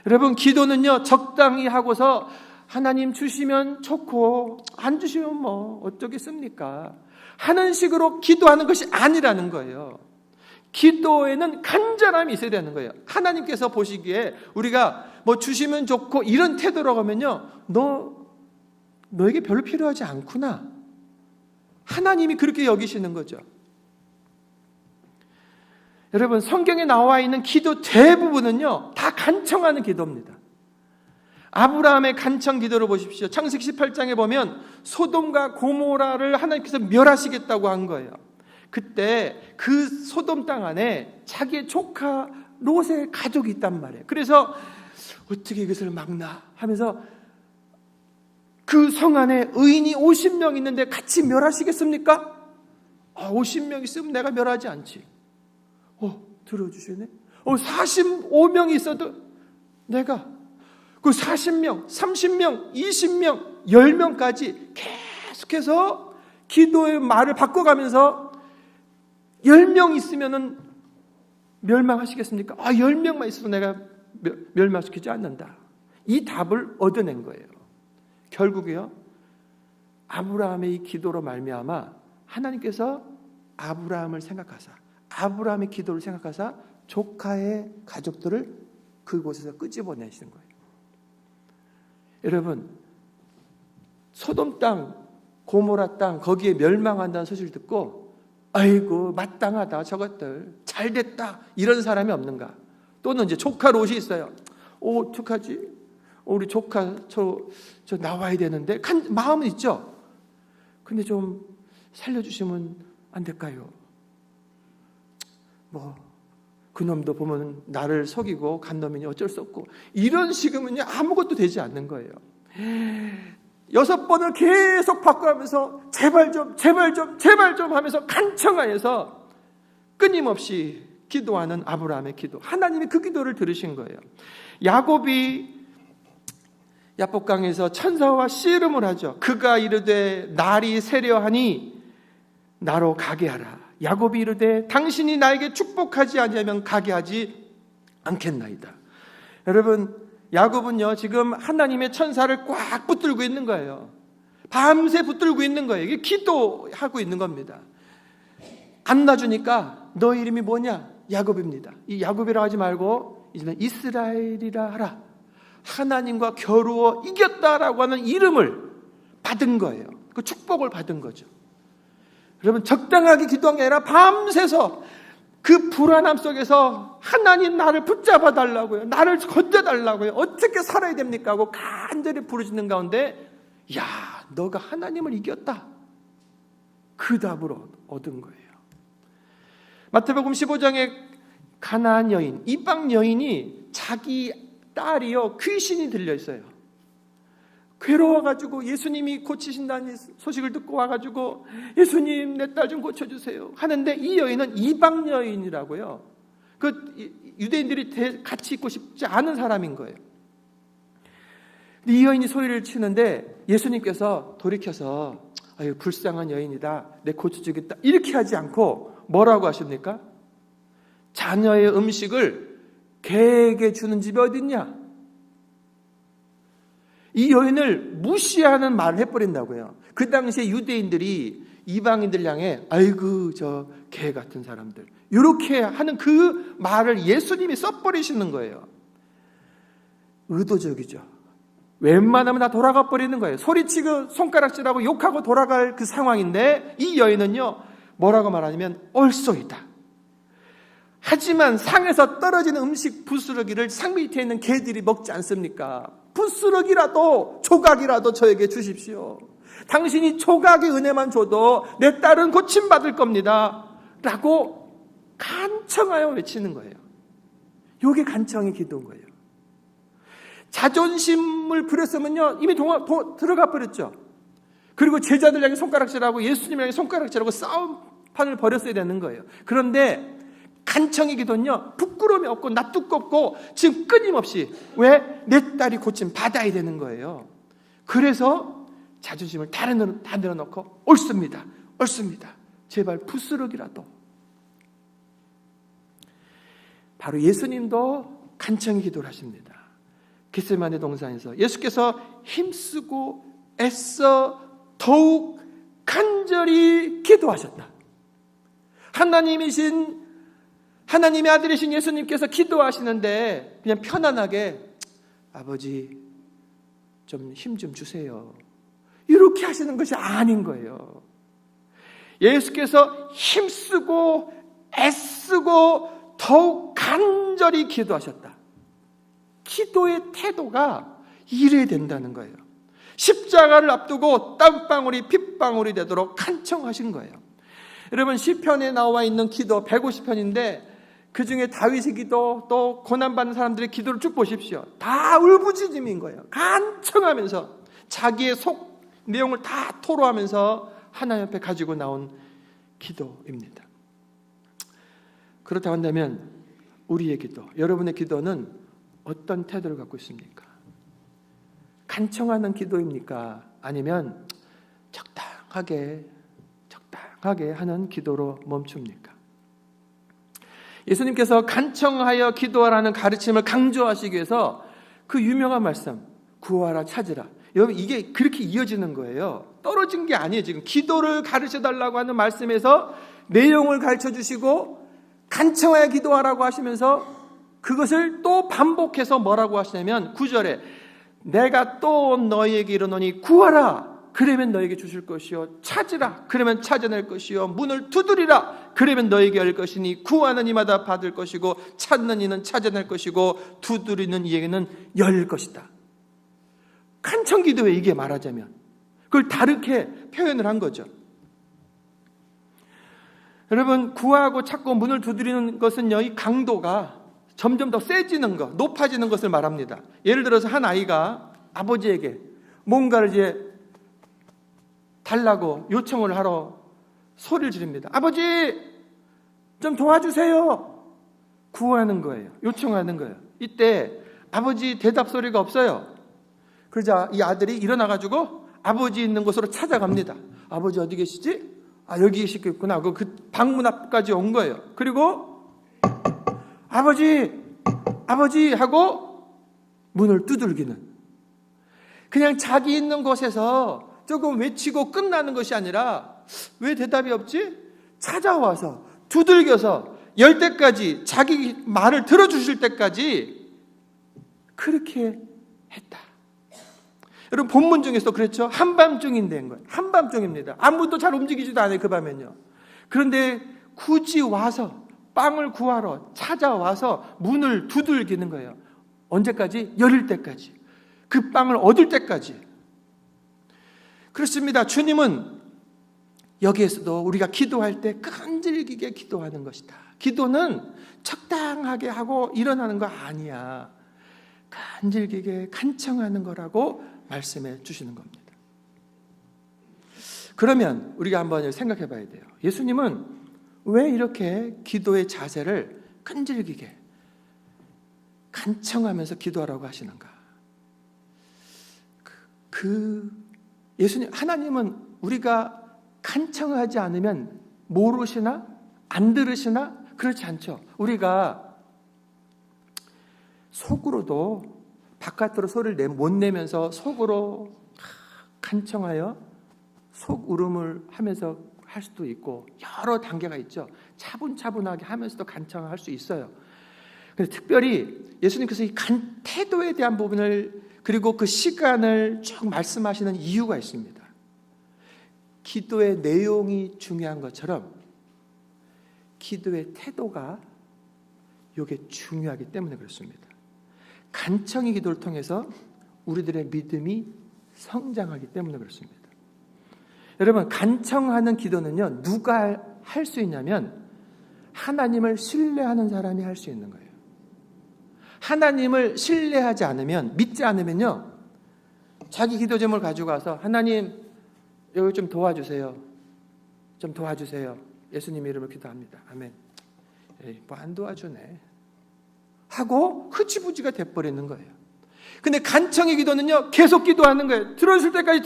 여러분, 기도는요, 적당히 하고서 하나님 주시면 좋고 안 주시면 어쩌겠습니까 하는 식으로 기도하는 것이 아니라는 거예요. 기도에는 간절함이 있어야 되는 거예요. 하나님께서 보시기에 우리가 주시면 좋고 이런 태도로 하면요, 너에게 별로 필요하지 않구나, 하나님이 그렇게 여기시는 거죠. 여러분, 성경에 나와 있는 기도 대부분은요, 다 간청하는 기도입니다. 아브라함의 간청 기도를 보십시오. 창세기 18장에 보면 소돔과 고모라를 하나님께서 멸하시겠다고 한 거예요. 그때 그 소돔 땅 안에 자기의 조카 롯의 가족이 있단 말이에요. 그래서 어떻게 이것을 막나 하면서 그 성 안에 의인이 50명 있는데 같이 멸하시겠습니까? 50명 있으면 내가 멸하지 않지. 들어주시네. 45명 있어도 내가 그 40명, 30명, 20명, 10명까지 계속해서 기도의 말을 바꿔가면서 10명 있으면은 멸망하시겠습니까? 10명만 있어도 내가 멸망시키지 않는다. 이 답을 얻어낸 거예요. 결국에요, 아브라함의 이 기도로 말미암아 하나님께서 아브라함을 생각하사, 아브라함의 기도를 생각하사 조카의 가족들을 그곳에서 끄집어내시는 거예요. 여러분, 소돔 땅, 고모라 땅, 거기에 멸망한다는 소식을 듣고 아이고 마땅하다, 저것들 잘됐다, 이런 사람이 없는가? 또는 이제 조카 롯이 있어요. 어떡하지? 우리 조카 저 나와야 되는데 마음은 있죠. 근데 좀 살려주시면 안 될까요? 그놈도 보면 나를 속이고 간 놈이니 어쩔 수 없고, 이런 식이면요 아무것도 되지 않는 거예요. 6번을 계속 바꿔가면서 제발 좀 하면서 간청하여서 끊임없이 기도하는 아브라함의 기도, 하나님이 그 기도를 들으신 거예요. 야곱이 야복강에서 천사와 씨름을 하죠. 그가 이르되 날이 새려하니 나로 가게 하라. 야곱이 이르되 당신이 나에게 축복하지 아니하면 가게 하지 않겠나이다. 여러분, 야곱은요 지금 하나님의 천사를 꽉 붙들고 있는 거예요. 밤새 붙들고 있는 거예요. 이게 기도하고 있는 겁니다. 안 놔주니까 너 이름이 뭐냐? 야곱입니다. 이 야곱이라 하지 말고 이제는 이스라엘이라 하라. 하나님과 겨루어 이겼다라고 하는 이름을 받은 거예요. 그 축복을 받은 거죠. 여러분, 적당하게 기도한 게 아니라 밤새서 그 불안함 속에서 하나님 나를 붙잡아 달라고요. 나를 건져 달라고요. 어떻게 살아야 됩니까? 하고 간절히 부르짖는 가운데 야, 너가 하나님을 이겼다. 그 답을 얻은 거예요. 마태복음 15장에 가나안 여인, 이방 여인이 자기 딸이요 귀신이 들려 있어요. 괴로워가지고 예수님이 고치신다는 소식을 듣고 와가지고 예수님 내 딸 좀 고쳐주세요 하는데 이 여인은 이방 여인이라고요. 그 유대인들이 같이 있고 싶지 않은 사람인 거예요. 이 여인이 소리를 치는데 예수님께서 돌이켜서 아유 불쌍한 여인이다 내 고쳐주겠다 이렇게 하지 않고 뭐라고 하십니까? 자녀의 음식을 개에게 주는 집이 어딨냐? 이 여인을 무시하는 말을 해버린다고요. 그 당시에 유대인들이 이방인들 향해 아이고 저 개 같은 사람들 이렇게 하는 그 말을 예수님이 써버리시는 거예요. 의도적이죠. 웬만하면 다 돌아가 버리는 거예요. 소리치고 손가락질하고 욕하고 돌아갈 그 상황인데 이 여인은요 뭐라고 말하냐면 얼쏘이다. 하지만 상에서 떨어지는 음식 부스러기를 상 밑에 있는 개들이 먹지 않습니까? 부스러기라도 조각이라도 저에게 주십시오. 당신이 조각의 은혜만 줘도 내 딸은 고침받을 겁니다 라고 간청하여 외치는 거예요. 이게 간청의 기도인 거예요. 자존심을 부렸으면요 이미 들어가 버렸죠. 그리고 제자들 향해 손가락질하고 예수님 향해 손가락질하고 싸움판을 벌였어야 되는 거예요. 그런데 간청의 기도는요 부끄러움이 없고 납득 없고 지금 끊임없이 왜? 내 딸이 고침 받아야 되는 거예요. 그래서 자존심을 다 내려놓고 옳습니다 제발 부스러기라도. 바로 예수님도 간청의 기도를 하십니다. 겟세마네 동산에서 예수께서 힘쓰고 애써 더욱 간절히 기도하셨다. 하나님의 아들이신 예수님께서 기도하시는데 그냥 편안하게 아버지 좀 힘 좀 주세요 이렇게 하시는 것이 아닌 거예요. 예수께서 힘쓰고 애쓰고 더욱 간절히 기도하셨다. 기도의 태도가 이래야 된다는 거예요. 십자가를 앞두고 땀방울이 핏방울이 되도록 간청하신 거예요. 여러분 시편에 나와 있는 기도 150편인데 그 중에 다윗의 기도 또 고난받는 사람들의 기도를 쭉 보십시오. 다 울부짖음인 거예요. 간청하면서 자기의 속 내용을 다 토로하면서 하나님 앞에 가지고 나온 기도입니다. 그렇다고 한다면 우리의 기도, 여러분의 기도는 어떤 태도를 갖고 있습니까? 간청하는 기도입니까? 아니면 적당하게 하는 기도로 멈춥니까? 예수님께서 간청하여 기도하라는 가르침을 강조하시기 위해서 그 유명한 말씀 구하라 찾으라. 여러분 이게 그렇게 이어지는 거예요. 떨어진 게 아니에요. 지금 기도를 가르쳐달라고 하는 말씀에서 내용을 가르쳐주시고 간청하여 기도하라고 하시면서 그것을 또 반복해서 뭐라고 하시냐면 9절에 내가 또 너희에게 이르노니 구하라 그러면 너에게 주실 것이요 찾으라 그러면 찾아낼 것이요 문을 두드리라 그러면 너에게 열 것이니 구하는 이마다 받을 것이고 찾는 이는 찾아낼 것이고 두드리는 이에게는 열 것이다. 간청기도에 이게 말하자면 그걸 다르게 표현을 한 거죠. 여러분 구하고 찾고 문을 두드리는 것은요 이 강도가 점점 더 세지는 것, 높아지는 것을 말합니다. 예를 들어서 한 아이가 아버지에게 뭔가를 이제 달라고 요청을 하러 소리를 지릅니다. 아버지 좀 도와주세요. 구하는 거예요. 요청하는 거예요. 이때 아버지 대답 소리가 없어요. 그러자 이 아들이 일어나가지고 아버지 있는 곳으로 찾아갑니다. 아버지 어디 계시지? 아 여기 계시겠구나. 그 방문 앞까지 온 거예요. 그리고 아버지 하고 문을 두들기는, 그냥 자기 있는 곳에서 조금 외치고 끝나는 것이 아니라 왜 대답이 없지? 찾아와서 두들겨서 열 때까지, 자기 말을 들어주실 때까지 그렇게 했다. 여러분 본문 중에서 그렇죠. 한밤중인데 한 거예요. 한밤중입니다. 아무도 잘 움직이지도 않아요. 그 밤엔요. 그런데 굳이 와서 빵을 구하러 찾아와서 문을 두들기는 거예요. 언제까지? 열릴 때까지. 그 빵을 얻을 때까지. 그렇습니다. 주님은 여기에서도 우리가 기도할 때 끈질기게 기도하는 것이다. 기도는 적당하게 하고 일어나는 거 아니야. 끈질기게 간청하는 거라고 말씀해 주시는 겁니다. 그러면 우리가 한번 생각해 봐야 돼요. 예수님은 왜 이렇게 기도의 자세를 끈질기게 간청하면서 기도하라고 하시는가? 예수님, 하나님은 우리가 간청하지 않으면 모르시나? 안 들으시나? 그렇지 않죠. 우리가 속으로도 바깥으로 소리를 못 내면서 속으로 간청하여 속 울음을 하면서 할 수도 있고 여러 단계가 있죠. 차분차분하게 하면서도 간청할 수 있어요. 근데 특별히 예수님께서 이 태도에 대한 부분을 그리고 그 시간을 쭉 말씀하시는 이유가 있습니다. 기도의 내용이 중요한 것처럼 기도의 태도가 이게 중요하기 때문에 그렇습니다. 간청의 기도를 통해서 우리들의 믿음이 성장하기 때문에 그렇습니다. 여러분, 간청하는 기도는요, 누가 할 수 있냐면 하나님을 신뢰하는 사람이 할 수 있는 거예요. 하나님을 신뢰하지 않으면, 믿지 않으면요, 자기 기도 제목을 가지고 와서 하나님 여기 좀 도와주세요. 좀 도와주세요. 예수님 이름으로 기도합니다. 아멘. 에이, 뭐 안 도와주네 하고 흐지부지가 돼버리는 거예요. 근데 간청의 기도는요, 계속 기도하는 거예요. 들어줄 때까지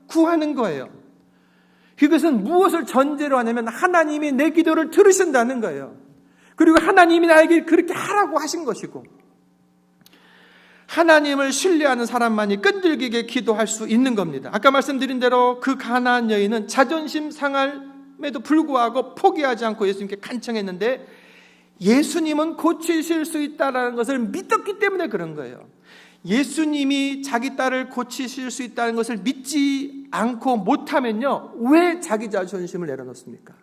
구하는 거예요. 그것은 무엇을 전제로 하냐면 하나님이 내 기도를 들으신다는 거예요. 그리고 하나님이 나에게 그렇게 하라고 하신 것이고, 하나님을 신뢰하는 사람만이 끈질기게 기도할 수 있는 겁니다. 아까 말씀드린 대로 그 가나안 여인은 자존심 상함에도 불구하고 포기하지 않고 예수님께 간청했는데 예수님은 고치실 수 있다는 것을 믿었기 때문에 그런 거예요. 예수님이 자기 딸을 고치실 수 있다는 것을 믿지 않고 못하면요, 왜 자기 자존심을 내려놓습니까?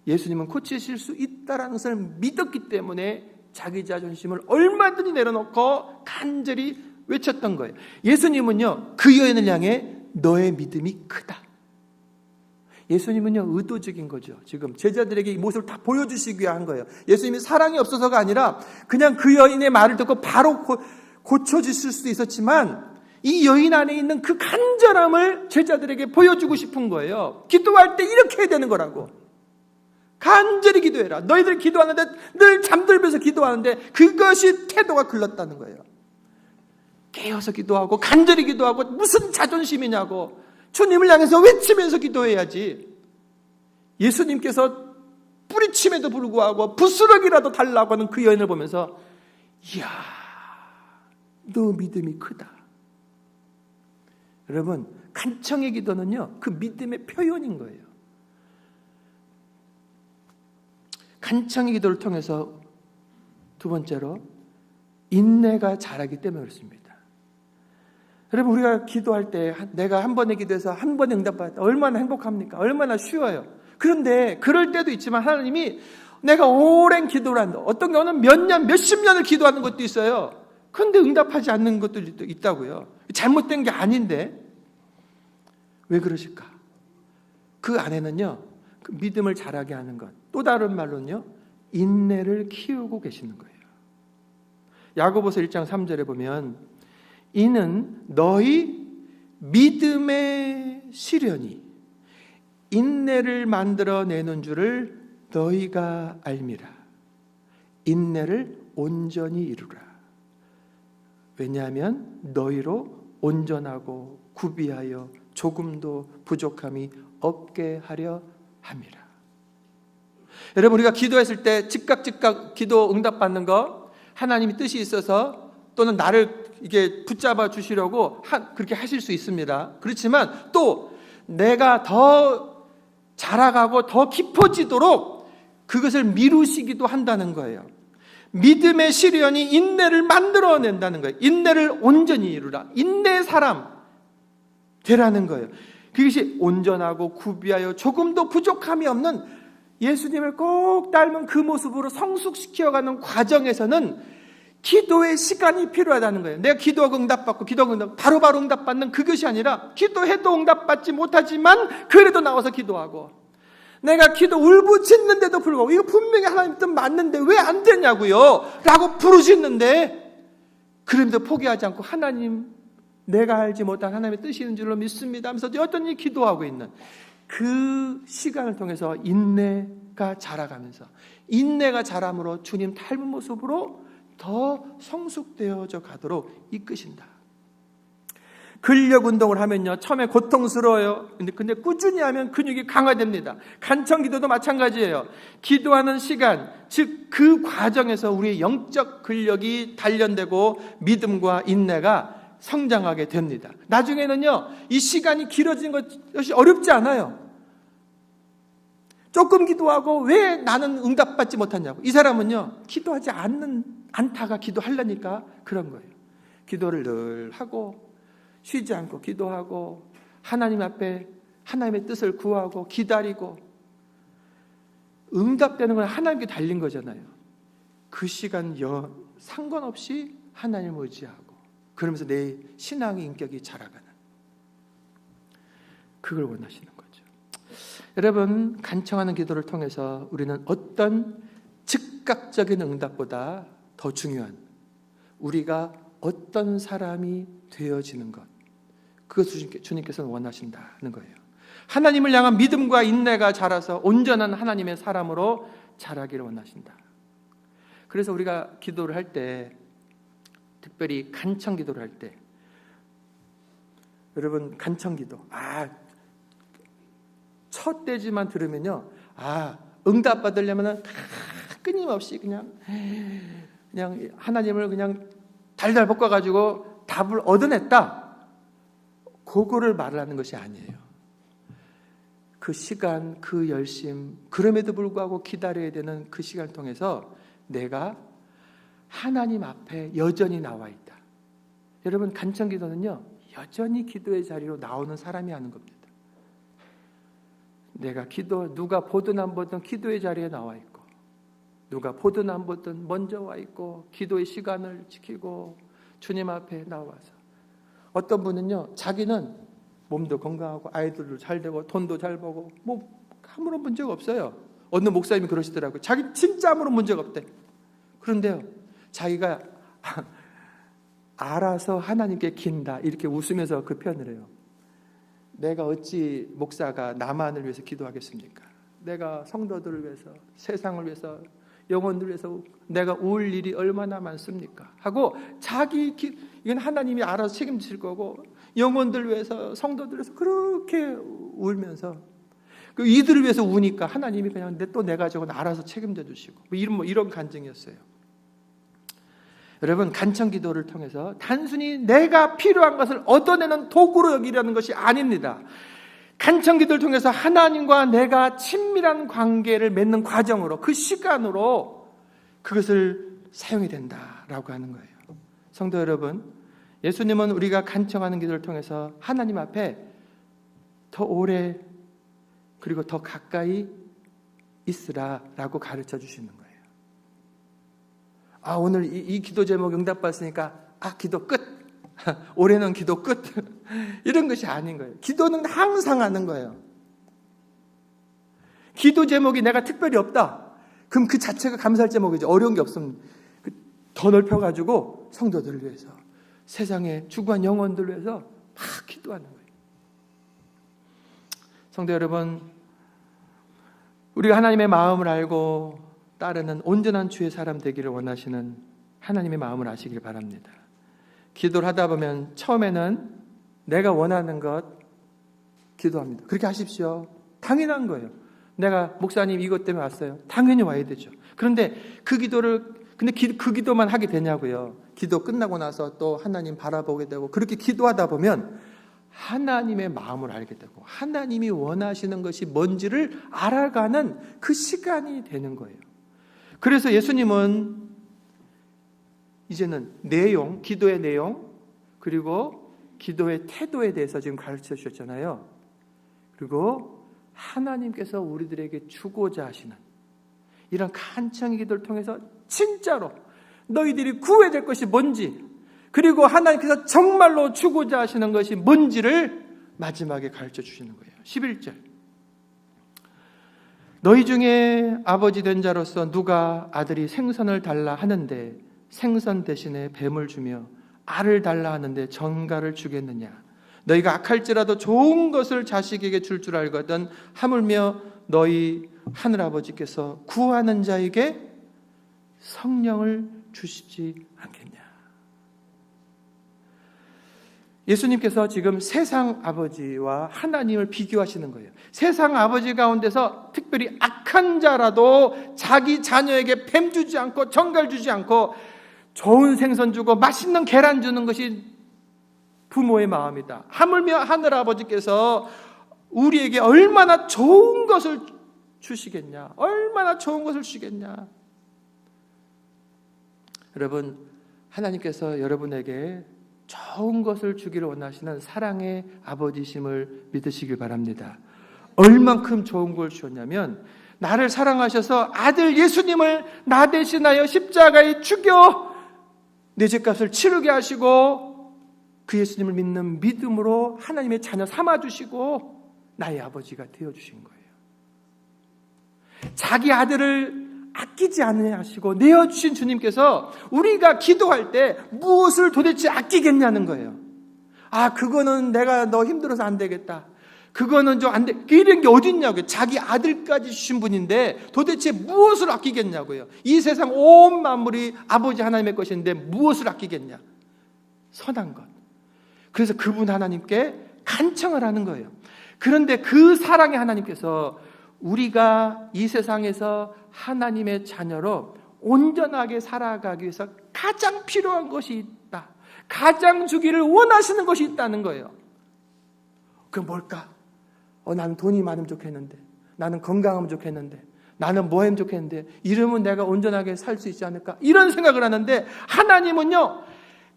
예수님은 고치실 수 있다는 것을 믿었기 때문에 자기 자존심을 얼마든지 내려놓고 간절히 외쳤던 거예요. 예수님은요, 그 여인을 향해 너의 믿음이 크다. 예수님은요, 의도적인 거죠. 지금 제자들에게 이 모습을 다 보여주시기 위한 거예요. 예수님이 사랑이 없어서가 아니라 그냥 그 여인의 말을 듣고 바로 고쳐주실 수도 있었지만 이 여인 안에 있는 그 간절함을 제자들에게 보여주고 싶은 거예요. 기도할 때 이렇게 해야 되는 거라고. 간절히 기도해라. 너희들 기도하는데 늘 잠들면서 기도하는데 그것이 태도가 글렀다는 거예요. 깨어서 기도하고 간절히 기도하고 무슨 자존심이냐고 주님을 향해서 외치면서 기도해야지. 예수님께서 뿌리침에도 불구하고 부스러기라도 달라고 하는 그 여인을 보면서 이야, 너 믿음이 크다. 여러분, 간청의 기도는요, 그 믿음의 표현인 거예요. 간청의 기도를 통해서 두 번째로 인내가 자라기 때문에 그렇습니다. 여러분, 우리가 기도할 때 내가 한 번에 기도해서 한 번에 응답받을 때 얼마나 행복합니까? 얼마나 쉬워요. 그런데 그럴 때도 있지만 하나님이 내가 오랜 기도를 한다. 어떤 경우는 몇 년, 몇십 년을 기도하는 것도 있어요. 그런데 응답하지 않는 것들도 있다고요. 잘못된 게 아닌데 왜 그러실까? 그 안에는요, 그 믿음을 자라게 하는 것, 또 다른 말로는요, 인내를 키우고 계시는 거예요. 야고보서 1장 3절에 보면 이는 너희 믿음의 시련이 인내를 만들어내는 줄을 너희가 알미라. 인내를 온전히 이루라. 왜냐하면 너희로 온전하고 구비하여 조금도 부족함이 없게 하려 함이라. 여러분, 우리가 기도했을 때 즉각 기도 응답받는 거 하나님이 뜻이 있어서 또는 나를 이게 붙잡아 주시려고 그렇게 하실 수 있습니다. 그렇지만 또 내가 더 자라가고 더 깊어지도록 그것을 미루시기도 한다는 거예요. 믿음의 시련이 인내를 만들어낸다는 거예요. 인내를 온전히 이루라. 인내의 사람 되라는 거예요. 그것이 온전하고 구비하여 조금도 부족함이 없는 예수님을 꼭 닮은 그 모습으로 성숙시켜가는 과정에서는 기도의 시간이 필요하다는 거예요. 내가 기도하고 응답받고 기도하고 바로바로 응답받는 그것이 아니라 기도해도 응답받지 못하지만 그래도 나와서 기도하고, 내가 기도 울부짖는데도 불구하고 이거 분명히 하나님 뜻 맞는데 왜 안 되냐고요 라고 부르짖는데 그럼에도 포기하지 않고 하나님, 내가 알지 못한 하나님의 뜻이 있는 줄로 믿습니다 하면서 여전히 기도하고 있는 그 시간을 통해서 인내가 자라가면서, 인내가 자람으로 주님 닮은 모습으로 더 성숙되어져 가도록 이끄신다. 근력 운동을 하면요, 처음에 고통스러워요. 근데 꾸준히 하면 근육이 강화됩니다. 간청 기도도 마찬가지예요. 기도하는 시간, 즉 그 과정에서 우리의 영적 근력이 단련되고 믿음과 인내가 성장하게 됩니다. 나중에는요, 이 시간이 길어지는 것이 어렵지 않아요. 조금 기도하고 왜 나는 응답받지 못하냐고. 이 사람은요, 기도하지 않다가 기도하려니까 그런 거예요. 기도를 늘 하고 쉬지 않고 기도하고 하나님 앞에 하나님의 뜻을 구하고 기다리고, 응답되는 건 하나님께 달린 거잖아요. 그 시간 상관없이 하나님을 의지하고 그러면서 내 신앙의 인격이 자라가는, 그걸 원하시는 거죠. 여러분, 간청하는 기도를 통해서 우리는 어떤 즉각적인 응답보다 더 중요한 우리가 어떤 사람이 되어지는 것, 그것을 주님께서는 원하신다는 거예요. 하나님을 향한 믿음과 인내가 자라서 온전한 하나님의 사람으로 자라기를 원하신다. 그래서 우리가 기도를 할 때, 특별히 간청 기도를 할 때, 여러분 간청 기도, 첫 때지만 들으면요, 응답 받으려면은 끊임없이 그냥 하나님을 그냥 달달 볶아가지고 답을 얻어냈다, 그거를 말하는 것이 아니에요. 그 시간, 그 열심, 그럼에도 불구하고 기다려야 되는 그 시간을 통해서 내가 하나님 앞에 여전히 나와 있다. 여러분, 간청 기도는요, 여전히 기도의 자리로 나오는 사람이 하는 겁니다. 내가 누가 보든 안 보든 기도의 자리에 나와 있고, 누가 보든 안 보든 먼저 와 있고, 기도의 시간을 지키고 주님 앞에 나와서, 어떤 분은요, 자기는 몸도 건강하고 아이들도 잘 되고 돈도 잘 벌고 아무런 문제가 없어요. 어느 목사님이 그러시더라고요. 자기 진짜 아무런 문제가 없대. 그런데요, 자기가 알아서 하나님께 긴다 이렇게 웃으면서 그 표현을 해요. 내가 어찌 목사가 나만을 위해서 기도하겠습니까? 내가 성도들을 위해서, 세상을 위해서, 영혼들을 위해서 내가 울 일이 얼마나 많습니까? 하고 이건 하나님이 알아서 책임질 거고, 영혼들 위해서, 성도들 위해서 그렇게 울면서, 이들을 위해서 우니까 하나님이 그냥 또 내 가족은 알아서 책임져 주시고, 이런 간증이었어요. 여러분, 간청 기도를 통해서 단순히 내가 필요한 것을 얻어내는 도구로 여기려는 것이 아닙니다. 간청 기도를 통해서 하나님과 내가 친밀한 관계를 맺는 과정으로, 그 시간으로 그것을 사용이 된다라고 하는 거예요. 성도 여러분, 예수님은 우리가 간청하는 기도를 통해서 하나님 앞에 더 오래 그리고 더 가까이 있으라라고 가르쳐 주시는 거예요. 오늘 이 기도 제목 응답받았으니까 기도 끝. 올해는 기도 끝. 이런 것이 아닌 거예요. 기도는 항상 하는 거예요. 기도 제목이 내가 특별히 없다, 그럼 그 자체가 감사할 제목이죠. 어려운 게 없으면 더 넓혀가지고 성도들을 위해서, 세상에 죽어간 영혼들을 위해서 막 기도하는 거예요. 성도 여러분, 우리가 하나님의 마음을 알고 따르는 온전한 주의 사람 되기를 원하시는 하나님의 마음을 아시길 바랍니다. 기도를 하다 보면 처음에는 내가 원하는 것 기도합니다. 그렇게 하십시오. 당연한 거예요. 내가 목사님 이것 때문에 왔어요. 당연히 와야 되죠. 그런데 그 기도만 하게 되냐고요. 기도 끝나고 나서 또 하나님 바라보게 되고, 그렇게 기도하다 보면 하나님의 마음을 알게 되고 하나님이 원하시는 것이 뭔지를 알아가는 그 시간이 되는 거예요. 그래서 예수님은 이제는 기도의 내용, 그리고 기도의 태도에 대해서 지금 가르쳐 주셨잖아요. 그리고 하나님께서 우리들에게 주고자 하시는 이런 간청의 기도를 통해서 진짜로 너희들이 구해야 될 것이 뭔지, 그리고 하나님께서 정말로 주고자 하시는 것이 뭔지를 마지막에 가르쳐 주시는 거예요. 11절. 너희 중에 아버지 된 자로서 누가 아들이 생선을 달라 하는데 생선 대신에 뱀을 주며 알을 달라 하는데 전갈을 주겠느냐? 너희가 악할지라도 좋은 것을 자식에게 줄 줄 알거든 하물며 너희 하늘아버지께서 구하는 자에게 성령을 주시지 않겠냐? 예수님께서 지금 세상 아버지와 하나님을 비교하시는 거예요. 세상 아버지 가운데서 특별히 악한 자라도 자기 자녀에게 뱀 주지 않고 전갈 주지 않고 좋은 생선 주고 맛있는 계란 주는 것이 부모의 마음이다. 하물며 하늘아버지께서 우리에게 얼마나 좋은 것을 주시겠냐? 얼마나 좋은 것을 주시겠냐? 여러분, 하나님께서 여러분에게 좋은 것을 주기를 원하시는 사랑의 아버지심을 믿으시길 바랍니다. 얼만큼 좋은 걸 주셨냐면 나를 사랑하셔서 아들 예수님을 나 대신하여 십자가에 죽여 내 죄값을 치르게 하시고 그 예수님을 믿는 믿음으로 하나님의 자녀 삼아주시고 나의 아버지가 되어주신 거예요. 자기 아들을 아끼지 않으시고 내어주신 주님께서 우리가 기도할 때 무엇을 도대체 아끼겠냐는 거예요. 아, 그거는 내가 너 힘들어서 안 되겠다. 그거는 좀 안 돼. 이런 게 어딨냐고요. 자기 아들까지 주신 분인데 도대체 무엇을 아끼겠냐고요. 이 세상 온 만물이 아버지 하나님의 것인데 무엇을 아끼겠냐. 선한 것. 그래서 그분 하나님께 간청을 하는 거예요. 그런데 그 사랑의 하나님께서 우리가 이 세상에서 하나님의 자녀로 온전하게 살아가기 위해서 가장 필요한 것이 있다. 가장 주기를 원하시는 것이 있다는 거예요. 그게 뭘까? 나는 돈이 많으면 좋겠는데, 나는 건강하면 좋겠는데, 나는 뭐 하면 좋겠는데, 이러면 내가 온전하게 살 수 있지 않을까? 이런 생각을 하는데 하나님은요,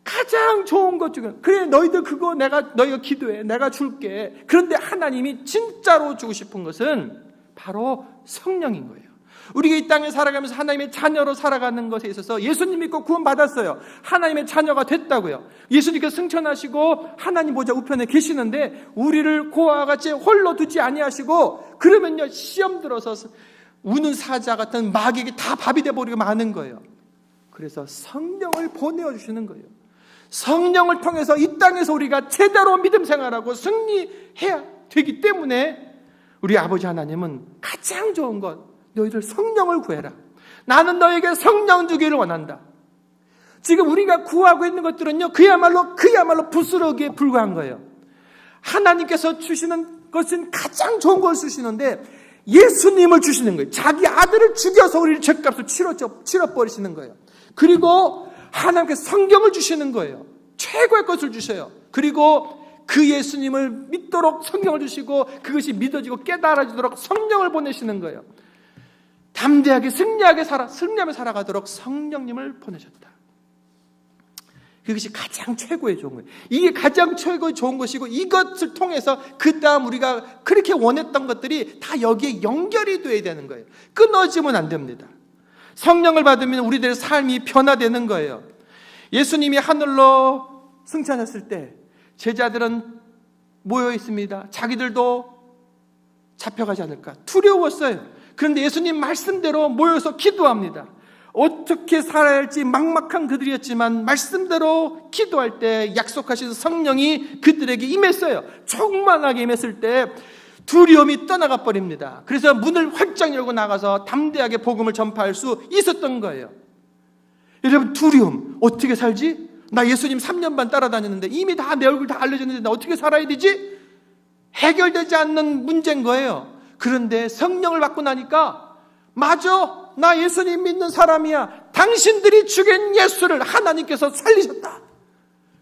가장 좋은 것 중에, 그래 너희들 그거 너희가 기도해, 내가 줄게. 그런데 하나님이 진짜로 주고 싶은 것은 바로 성령인 거예요. 우리가 이 땅에 살아가면서 하나님의 자녀로 살아가는 것에 있어서 예수님 믿고 구원받았어요. 하나님의 자녀가 됐다고요. 예수님께서 승천하시고 하나님 보좌 우편에 계시는데 우리를 고아와 같이 홀로 두지 아니하시고, 그러면요 시험 들어서 우는 사자 같은 마귀에게 다 밥이 돼버리고 마는 거예요. 그래서 성령을 보내주시는 거예요. 성령을 통해서 이 땅에서 우리가 제대로 믿음 생활하고 승리해야 되기 때문에 우리 아버지 하나님은 가장 좋은 것, 너희들 성령을 구해라. 나는 너에게 성령 주기를 원한다. 지금 우리가 구하고 있는 것들은요, 그야말로 부스러기에 불과한 거예요. 하나님께서 주시는 것은 가장 좋은 걸 주시는데 예수님을 주시는 거예요. 자기 아들을 죽여서 우리를 죄값을 치러버리시는 거예요. 그리고 하나님께서 성경을 주시는 거예요. 최고의 것을 주셔요. 그리고 그 예수님을 믿도록 성경을 주시고 그것이 믿어지고 깨달아지도록 성령을 보내시는 거예요. 담대하게 승리하며 살아가도록 성령님을 보내셨다. 그것이 가장 최고의 좋은 거예요. 이게 가장 최고의 좋은 것이고, 이것을 통해서 그 다음 우리가 그렇게 원했던 것들이 다 여기에 연결이 돼야 되는 거예요. 끊어지면 안 됩니다. 성령을 받으면 우리들의 삶이 변화되는 거예요. 예수님이 하늘로 승천했을 때 제자들은 모여 있습니다. 자기들도 잡혀가지 않을까 두려웠어요. 그런데 예수님 말씀대로 모여서 기도합니다. 어떻게 살아야 할지 막막한 그들이었지만 말씀대로 기도할 때 약속하신 성령이 그들에게 임했어요. 충만하게 임했을 때 두려움이 떠나가 버립니다. 그래서 문을 활짝 열고 나가서 담대하게 복음을 전파할 수 있었던 거예요. 여러분, 두려움 어떻게 살지? 나 예수님 3년 반 따라다녔는데 이미 다 내 얼굴 다 알려졌는데 나 어떻게 살아야 되지? 해결되지 않는 문제인 거예요. 그런데 성령을 받고 나니까, 맞아, 나 예수님 믿는 사람이야. 당신들이 죽인 예수를 하나님께서 살리셨다.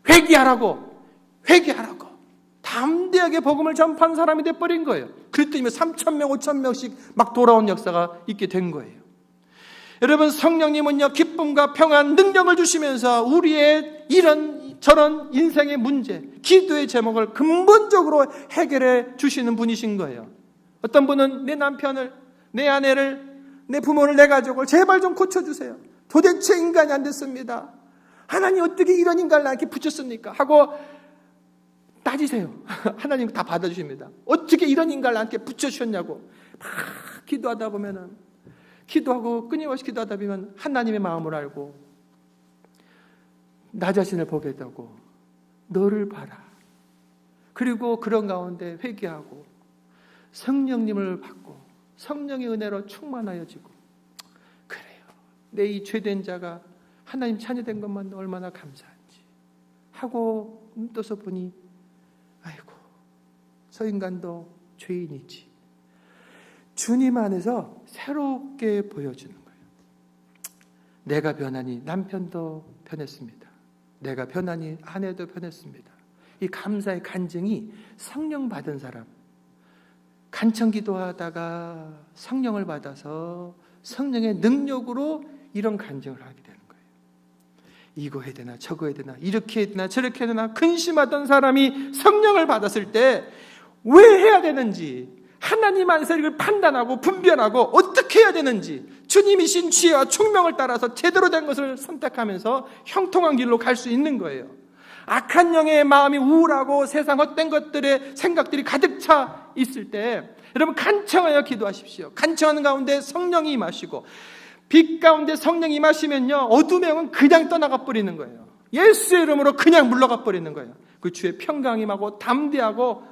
회개하라고 담대하게 복음을 전파한 사람이 돼버린 거예요. 그랬더니 3,000명 5,000명씩 막 돌아온 역사가 있게 된 거예요. 여러분, 성령님은요 기쁨과 평안, 능력을 주시면서 우리의 이런 저런 인생의 문제, 기도의 제목을 근본적으로 해결해 주시는 분이신 거예요. 어떤 분은 내 남편을, 내 아내를, 내 부모를, 내 가족을 제발 좀 고쳐주세요. 도대체 인간이 안 됐습니다. 하나님 어떻게 이런 인간을 나에게 붙였습니까? 하고 따지세요. 하나님 다 받아주십니다. 어떻게 이런 인간을 나한테 붙여주셨냐고 막 기도하다 보면은, 기도하고 끊임없이 기도하다 보면 하나님의 마음을 알고 나 자신을 보게 되고 너를 봐라. 그리고 그런 가운데 회개하고 성령님을 받고 성령의 은혜로 충만하여지고, 그래요. 내 이 죄된 자가 하나님 자녀된 것만 얼마나 감사한지 하고 눈 떠서 보니 아이고 저 인간도 죄인이지. 주님 안에서 새롭게 보여주는 거예요. 내가 변하니 남편도 변했습니다. 내가 변하니 아내도 변했습니다. 이 감사의 간증이 성령 받은 사람, 간청 기도하다가 성령을 받아서 성령의 능력으로 이런 간증을 하게 되는 거예요. 이거 해야 되나 저거 해야 되나 이렇게 해야 되나 저렇게 해야 되나 근심하던 사람이 성령을 받았을 때 왜 해야 되는지, 하나님 안에서 이걸 판단하고 분별하고 어떻게 해야 되는지 주님이신 지혜와 총명을 따라서 제대로 된 것을 선택하면서 형통한 길로 갈 수 있는 거예요. 악한 영의 마음이 우울하고 세상 헛된 것들의 생각들이 가득 차 있을 때 여러분 간청하여 기도하십시오. 간청하는 가운데 성령이 임하시고, 빛 가운데 성령이 임하시면요 어둠의 영은 그냥 떠나가 버리는 거예요. 예수의 이름으로 그냥 물러가 버리는 거예요. 그 주의 평강이 임하고 담대하고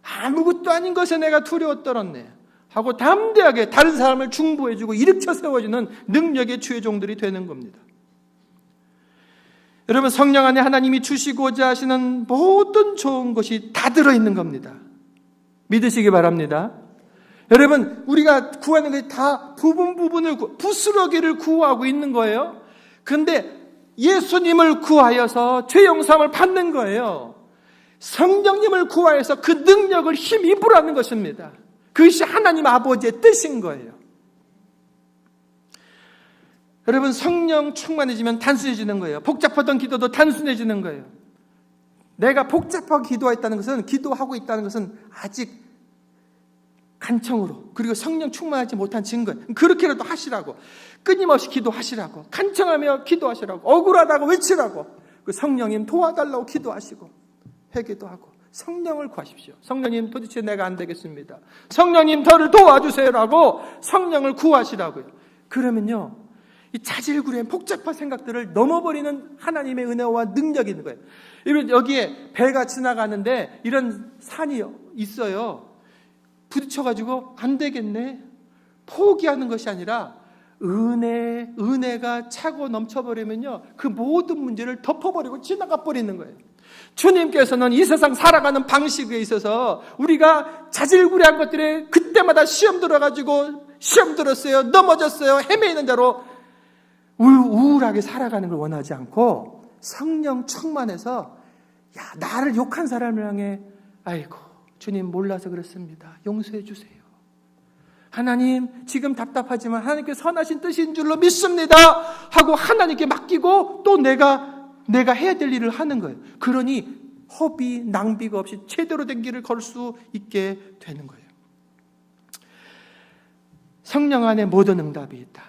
아무것도 아닌 것에 내가 두려워 떨었네 하고 담대하게 다른 사람을 중보해주고 일으켜 세워주는 능력의 주의 종들이 되는 겁니다. 여러분 성령 안에 하나님이 주시고자 하시는 모든 좋은 것이 다 들어있는 겁니다. 믿으시기 바랍니다. 여러분 우리가 구하는 것이 다 부분을 부스러기를 구하고 있는 거예요. 그런데 예수님을 구하여서 죄 용서함을 받는 거예요. 성령님을 구하여서 그 능력을 힘입으라는 것입니다. 그것이 하나님 아버지의 뜻인 거예요. 여러분 성령 충만해지면 단순해지는 거예요. 복잡하던 기도도 단순해지는 거예요. 내가 복잡하게 기도했다는 것은, 기도하고 있다는 것은 아직 간청으로, 그리고 성령 충만하지 못한 증거예요. 그렇게라도 하시라고, 끊임없이 기도하시라고, 간청하며 기도하시라고, 억울하다고 외치라고, 그 성령님 도와달라고 기도하시고 회개도 하고 성령을 구하십시오. 성령님 도대체 내가 안 되겠습니다. 성령님 저를 도와주세요라고 성령을 구하시라고요. 그러면요 이 자질구레한 복잡한 생각들을 넘어버리는 하나님의 은혜와 능력이 있는 거예요. 여기에 배가 지나가는데 이런 산이 있어요. 부딪혀가지고 안 되겠네, 포기하는 것이 아니라 은혜가 차고 넘쳐버리면요 그 모든 문제를 덮어버리고 지나가 버리는 거예요. 주님께서는 이 세상 살아가는 방식에 있어서 우리가 자질구레한 것들에 그때마다 시험 들었어요, 넘어졌어요, 헤매이는 자로 우울하게 살아가는 걸 원하지 않고 성령 충만해서 나를 욕한 사람을 향해 아이고 주님 몰라서 그렇습니다, 용서해 주세요. 하나님 지금 답답하지만 하나님께 선하신 뜻인 줄로 믿습니다 하고 하나님께 맡기고 또 내가 해야 될 일을 하는 거예요. 그러니 허비, 낭비가 없이 제대로 된 길을 걸 수 있게 되는 거예요. 성령 안에 모든 응답이 있다.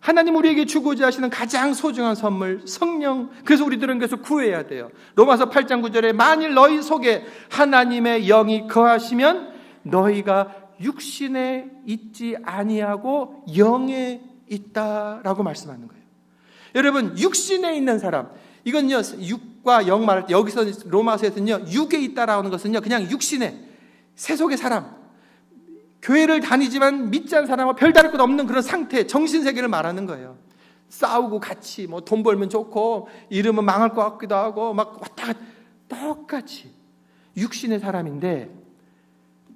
하나님 우리에게 주고자 하시는 가장 소중한 선물 성령. 그래서 우리들은 계속 구해야 돼요. 로마서 8장 9절에 만일 너희 속에 하나님의 영이 거하시면 너희가 육신에 있지 아니하고 영에 있다라고 말씀하는 거예요. 여러분 육신에 있는 사람, 이건요 육과 영 말할 때 여기서 로마서에서는요 육에 있다라고 하는 것은요 그냥 육신에 세속의 사람, 교회를 다니지만 믿지 않는 사람과 별다를 것 없는 그런 상태, 정신세계를 말하는 거예요. 싸우고 같이 뭐 돈 벌면 좋고 이러면 망할 것 같기도 하고 막 왔다 갔다 똑같이 육신의 사람인데,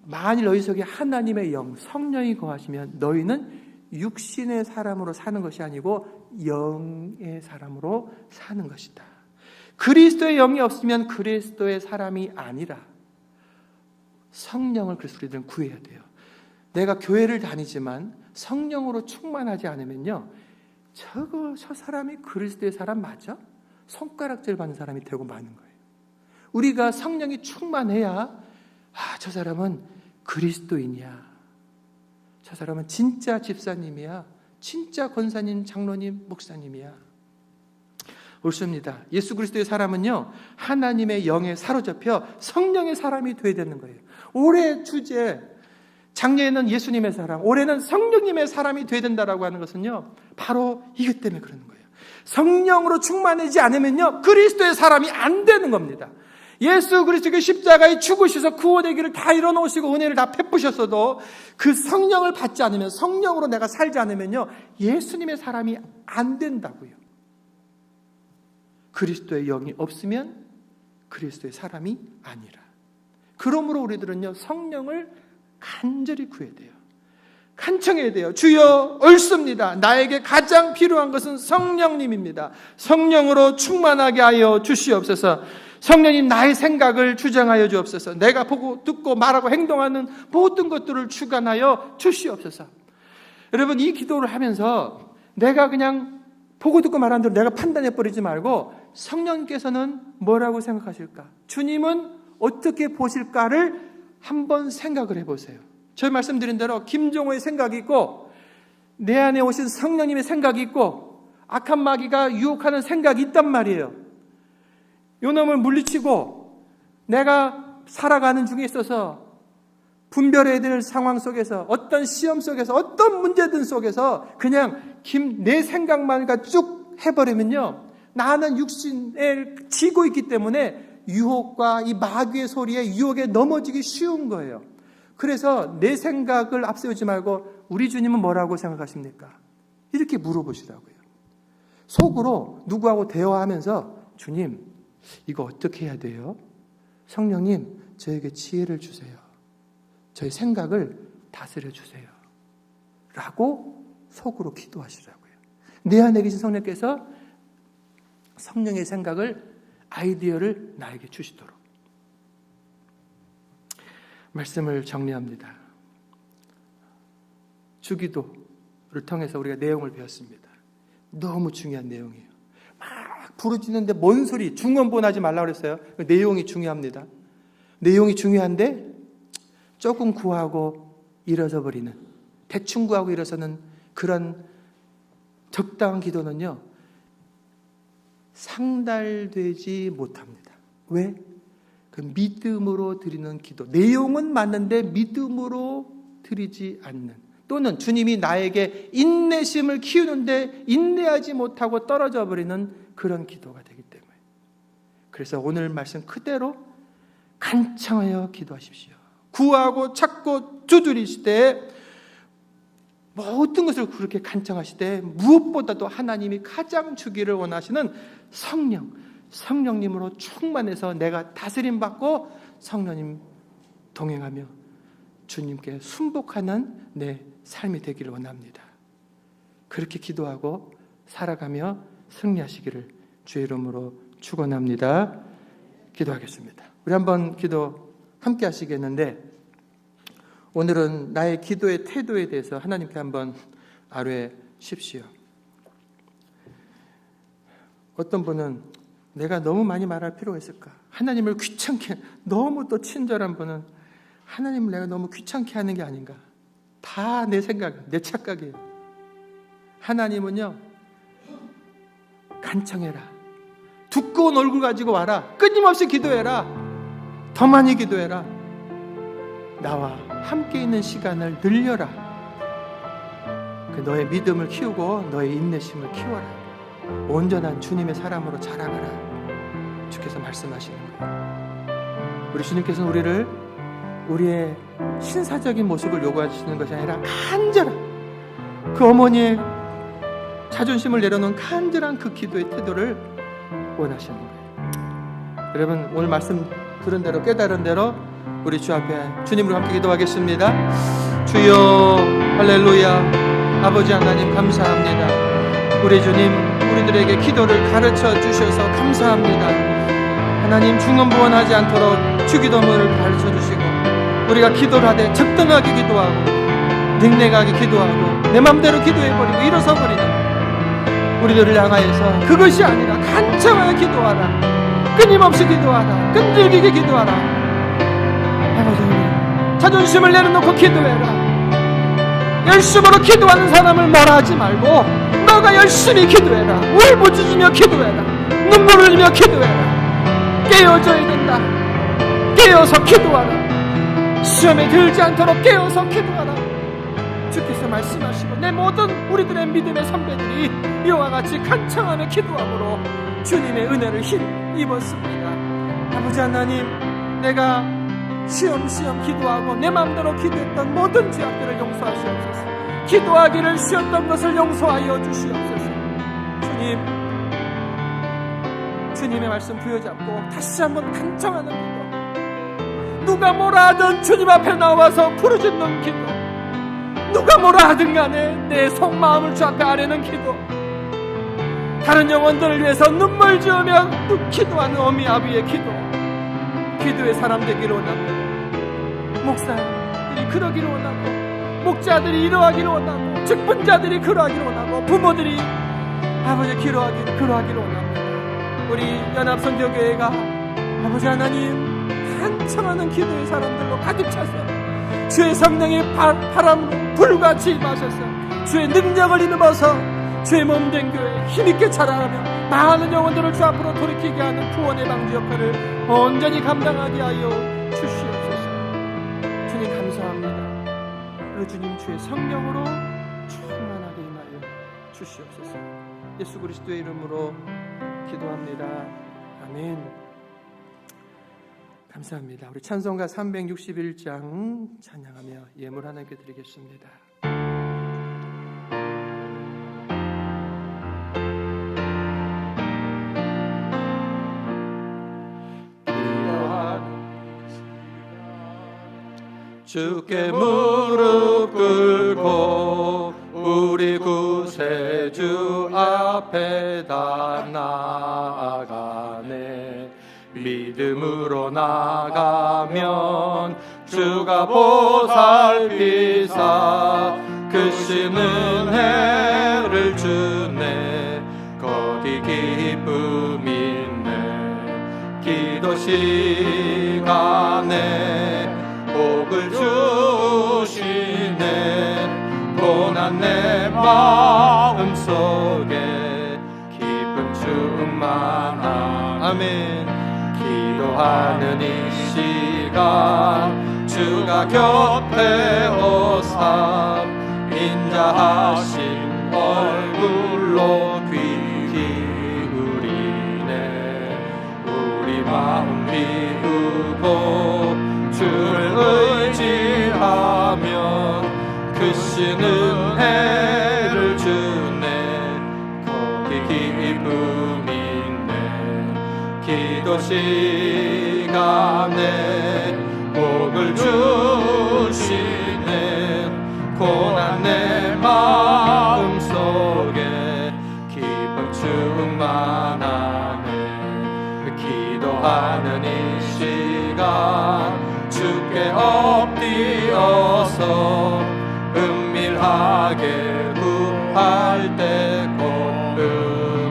만일 너희 속에 하나님의 영, 성령이 거하시면 너희는 육신의 사람으로 사는 것이 아니고 영의 사람으로 사는 것이다. 그리스도의 영이 없으면 그리스도의 사람이 아니라 성령을 그래서 우리들은 구해야 돼요. 내가 교회를 다니지만 성령으로 충만하지 않으면요 저 사람이 그리스도의 사람 맞아? 손가락질 받는 사람이 되고 마는 거예요. 우리가 성령이 충만해야 저 사람은 그리스도인이야. 저 사람은 진짜 집사님이야. 진짜 권사님, 장로님, 목사님이야. 옳습니다. 예수 그리스도의 사람은요, 하나님의 영에 사로잡혀 성령의 사람이 되어야 되는 거예요. 올해 주제, 작년에는 예수님의 사람, 올해는 성령님의 사람이 되어야 된다라고 하는 것은요, 바로 이것 때문에 그러는 거예요. 성령으로 충만하지 않으면요, 그리스도의 사람이 안 되는 겁니다. 예수 그리스도의 십자가에 죽으셔서 구원의 길을 다 이뤄놓으시고 은혜를 다 베푸셨어도 그 성령을 받지 않으면, 성령으로 내가 살지 않으면요, 예수님의 사람이 안 된다고요. 그리스도의 영이 없으면 그리스도의 사람이 아니라. 그러므로 우리들은요, 성령을 간절히 구해야 돼요. 간청해야 돼요. 주여, 옳습니다. 나에게 가장 필요한 것은 성령님입니다. 성령으로 충만하게 하여 주시옵소서. 성령님, 나의 생각을 주장하여 주옵소서. 내가 보고 듣고 말하고 행동하는 모든 것들을 주관하여 주시옵소서. 여러분, 이 기도를 하면서 내가 그냥 보고 듣고 말하는 대로 내가 판단해버리지 말고 성령님께서는 뭐라고 생각하실까? 주님은 어떻게 보실까를 한번 생각을 해보세요. 저 말씀드린 대로 김종호의 생각이 있고, 내 안에 오신 성령님의 생각이 있고, 악한 마귀가 유혹하는 생각이 있단 말이에요. 요 놈을 물리치고 내가 살아가는 중에 있어서 분별해야 될 상황 속에서, 어떤 시험 속에서, 어떤 문제든 속에서 그냥 내 생각만 쭉 해버리면요, 나는 육신에 지고 있기 때문에 유혹과 이 마귀의 소리에 유혹에 넘어지기 쉬운 거예요. 그래서 내 생각을 앞세우지 말고 우리 주님은 뭐라고 생각하십니까? 이렇게 물어보시라고요. 속으로 누구하고 대화하면서, 주님, 이거 어떻게 해야 돼요? 성령님, 저에게 지혜를 주세요. 저의 생각을 다스려 주세요. 라고 속으로 기도하시라고요. 내 안에 계신 성령께서 성령의 생각을, 아이디어를 나에게 주시도록. 말씀을 정리합니다. 주기도를 통해서 우리가 내용을 배웠습니다. 너무 중요한 내용이에요. 막 부르짖는데 뭔 소리, 중언부언하지 말라고 그랬어요. 내용이 중요합니다. 내용이 중요한데 조금 구하고 이뤄져 버리는, 대충 구하고 이뤄서는 그런 적당한 기도는요, 상달되지 못합니다. 왜? 그 믿음으로 드리는 기도, 내용은 맞는데 믿음으로 드리지 않는, 또는 주님이 나에게 인내심을 키우는데 인내하지 못하고 떨어져 버리는 그런 기도가 되기 때문에, 그래서 오늘 말씀 그대로 간청하여 기도하십시오. 구하고 찾고 두드리시되, 모든 것을 그렇게 간청하시되, 무엇보다도 하나님이 가장 주기를 원하시는 성령님으로 충만해서 내가 다스림 받고 성령님 동행하며 주님께 순복하는 내 삶이 되기를 원합니다. 그렇게 기도하고 살아가며 승리하시기를 주의 이름으로 축원합니다. 기도하겠습니다. 우리 한번 기도 함께 하시겠는데, 오늘은 나의 기도의 태도에 대해서 하나님께 한번 아뢰십시오. 어떤 분은 내가 너무 많이 말할 필요가 있을까? 하나님을 귀찮게, 너무 또 친절한 분은 하나님을 내가 너무 귀찮게 하는 게 아닌가? 다 내 생각, 내 착각이에요. 하나님은요, 간청해라. 두꺼운 얼굴 가지고 와라. 끊임없이 기도해라. 더 많이 기도해라. 나와 함께 있는 시간을 늘려라. 그 너의 믿음을 키우고 너의 인내심을 키워라. 온전한 주님의 사람으로 자라가라. 주께서 말씀하시는 거예요. 우리 주님께서는 우리의 신사적인 모습을 요구하시는 것이 아니라 간절한, 그 어머니의 자존심을 내려놓은 간절한 그 기도의 태도를 원하시는 거예요. 여러분, 오늘 말씀 들은 대로, 깨달은 대로 우리 주 앞에 주님으로 함께 기도하겠습니다. 주여, 할렐루야. 아버지 하나님, 감사합니다. 우리 주님, 우리들에게 기도를 가르쳐 주셔서 감사합니다. 하나님, 중언부언하지 않도록 주기도문을 가르쳐 주시고, 우리가 기도를 하되 적당하게 기도하고 냉랭하게 기도하고 내 맘대로 기도해버리고 일어서버리는 우리들을 향하여서 그것이 아니라 간청하여 기도하라. 끊임없이 기도하라. 끈질기게 기도하라. 아버지, 자존심을 내려놓고 기도해라. 열심으로 기도하는 사람을 뭐라 하지 말고 너가 열심히 기도해라. 울부짖으며 기도해라. 눈물 흘리며 기도해라. 깨어져야 된다. 깨어서 기도하라. 시험에 들지 않도록 깨어서 기도하라. 주께서 말씀하시고 내 모든 우리들의 믿음의 선배들이 이와 같이 간청하며 기도함으로 주님의 은혜를 힘입었습니다. 아버지 하나님, 내가 시험시험 기도하고 내 마음대로 기도했던 모든 죄악들을 용서하시옵소서. 기도하기를 쉬었던 것을 용서하여 주시옵소서. 주님의 말씀 부여잡고 다시 한번 간청하는 기도, 누가 뭐라 하든 주님 앞에 나와서 부르짖는 기도, 누가 뭐라 하든 간에 내 속마음을 주 앞에 아뢰는 기도, 다른 영혼들을 위해서 눈물 지으며 기도하는 어미 아비의 기도의 사람 되기를 원합니다. 목사들이 그러기를 원하고, 목자들이 이러하기를 원하고, 직분자들이 그러하기를 원하고, 부모들이 아버지 그러하기를 원합니다. 우리 연합선교교회가 아버지 하나님 한청하는 기도의 사람들로 가득 차서 주의 성령이 바람으로 불같이 임하셔서 주의 능력을 입어서 주의 몸된 교회 힘있게 자라가며 많은 영혼들을 주 앞으로 돌이키게 하는 구원의 방지 역할을 온전히 감당하게 하여 주시옵소서. 주님 감사합니다. 그리고 주님 주의 성령으로 충만하게 임하여 주시옵소서. 예수 그리스도의 이름으로 기도합니다. 아멘. 감사합니다. 우리 찬송가 361장 찬양하며 예물 하나님께 드리겠습니다. 주께 무릎 꿇고 우리 구세주 앞에 다 나아가네. 믿음으로 나가면 주가 보살피사 크신 은혜를 주네. 거기 기쁨 있네. 기도 시간에 복을 주시네. 고난 내 마음속에 기쁨 충만한 아멘. 기도하는 이 시간 주가 곁에 오사 인자하신 얼굴로 귀 기울이네. 우리 마음 비우고 주를 의지하면 크신 은혜를 주네. 거기 기쁨 있네. 기도 시간에 복을 주시네. 고난 내 마음속에 기쁨 충만하네. 기도하는 이 시간 주께 엎드려서 은밀하게 구할 때 곧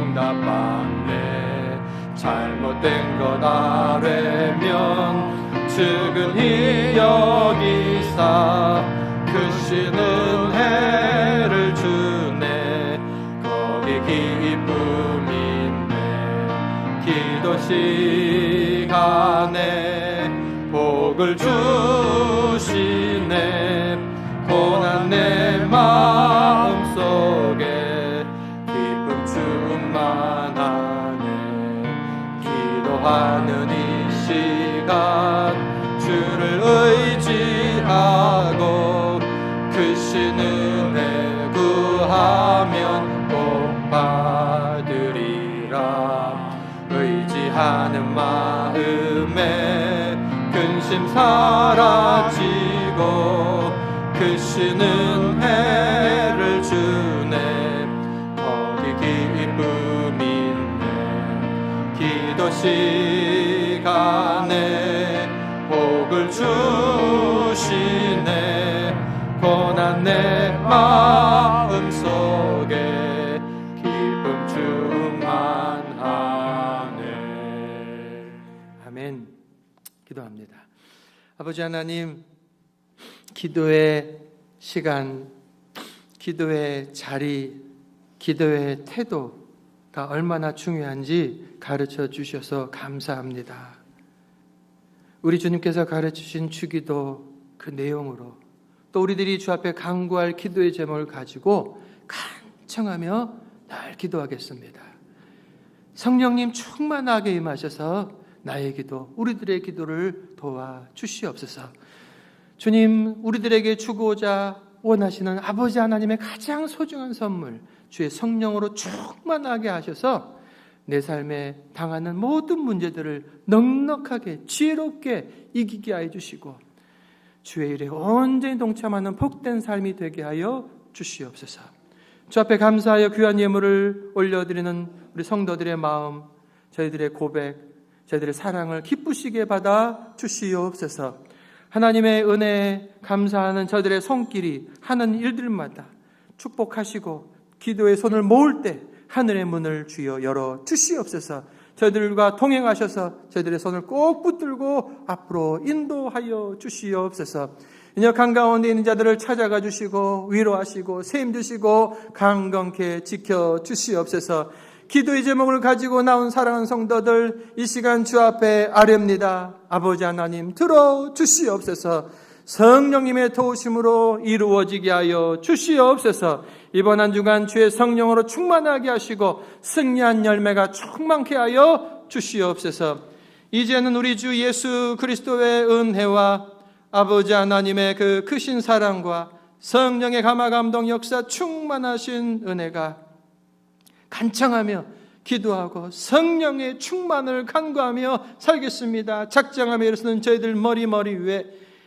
응답받네. 잘못된 것 아뢰면 측은히 여기사 크신 은혜를 주네. 거기 기쁨 있네. 기도 시간에 복을 주시네. 고난 내 마음속에 기쁨 충만하네. 기도하는 이 시간 주를 의지하고 크신 은혜 구하면 복 받으리라. 의지하는 마음에 근심 사라지고 크신 은혜를 주네. 거기 기쁨 있네. 기도 시간에 복을 주시네. 고난 내 마음속에 기쁨 충만하네. 아멘. 기도합니다. 아버지 하나님, 기도의 시간, 기도의 자리, 기도의 태도가 얼마나 중요한지 가르쳐 주셔서 감사합니다. 우리 주님께서 가르치신 주기도 그 내용으로 또 우리들이 주 앞에 간구할 기도의 제목을 가지고 간청하며 늘 기도하겠습니다. 성령님 충만하게 임하셔서 나의 기도, 우리들의 기도를 도와주시옵소서. 주님, 우리들에게 주고자 원하시는 아버지 하나님의 가장 소중한 선물, 주의 성령으로 충만하게 하셔서 내 삶에 당하는 모든 문제들을 넉넉하게 지혜롭게 이기게 하여 주시고 주의 일에 온전히 동참하는 복된 삶이 되게 하여 주시옵소서. 주 앞에 감사하여 귀한 예물을 올려드리는 우리 성도들의 마음, 저희들의 고백, 저희들의 사랑을 기쁘시게 받아 주시옵소서. 하나님의 은혜에 감사하는 저들의 손길이 하는 일들마다 축복하시고 기도의 손을 모을 때 하늘의 문을 주여 열어 주시옵소서. 저희들과 동행하셔서 저희들의 손을 꼭 붙들고 앞으로 인도하여 주시옵소서. 인역 한가운데 있는 자들을 찾아가 주시고 위로하시고 세임 주시고 강건케 지켜 주시옵소서. 기도의 제목을 가지고 나온 사랑하는 성도들 이 시간 주 앞에 아뢰옵니다. 아버지 하나님 들어 주시옵소서. 성령님의 도우심으로 이루어지게 하여 주시옵소서. 이번 한 주간 주의 성령으로 충만하게 하시고 승리한 열매가 충만케 하여 주시옵소서. 이제는 우리 주 예수 그리스도의 은혜와 아버지 하나님의 그 크신 사랑과 성령의 감화 감동 역사 충만하신 은혜가 간청하며 기도하고 성령의 충만을 간구하며 살겠습니다. 작정하며 일어서는 저희들 머리 위에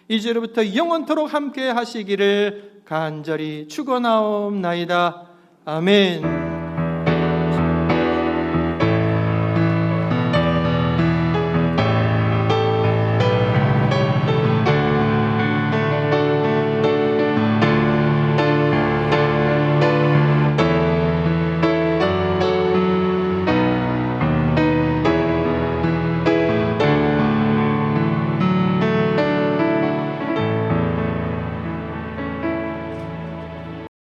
이제로부터 영원토록 함께 하시기를 간절히 축원하옵나이다. 아멘.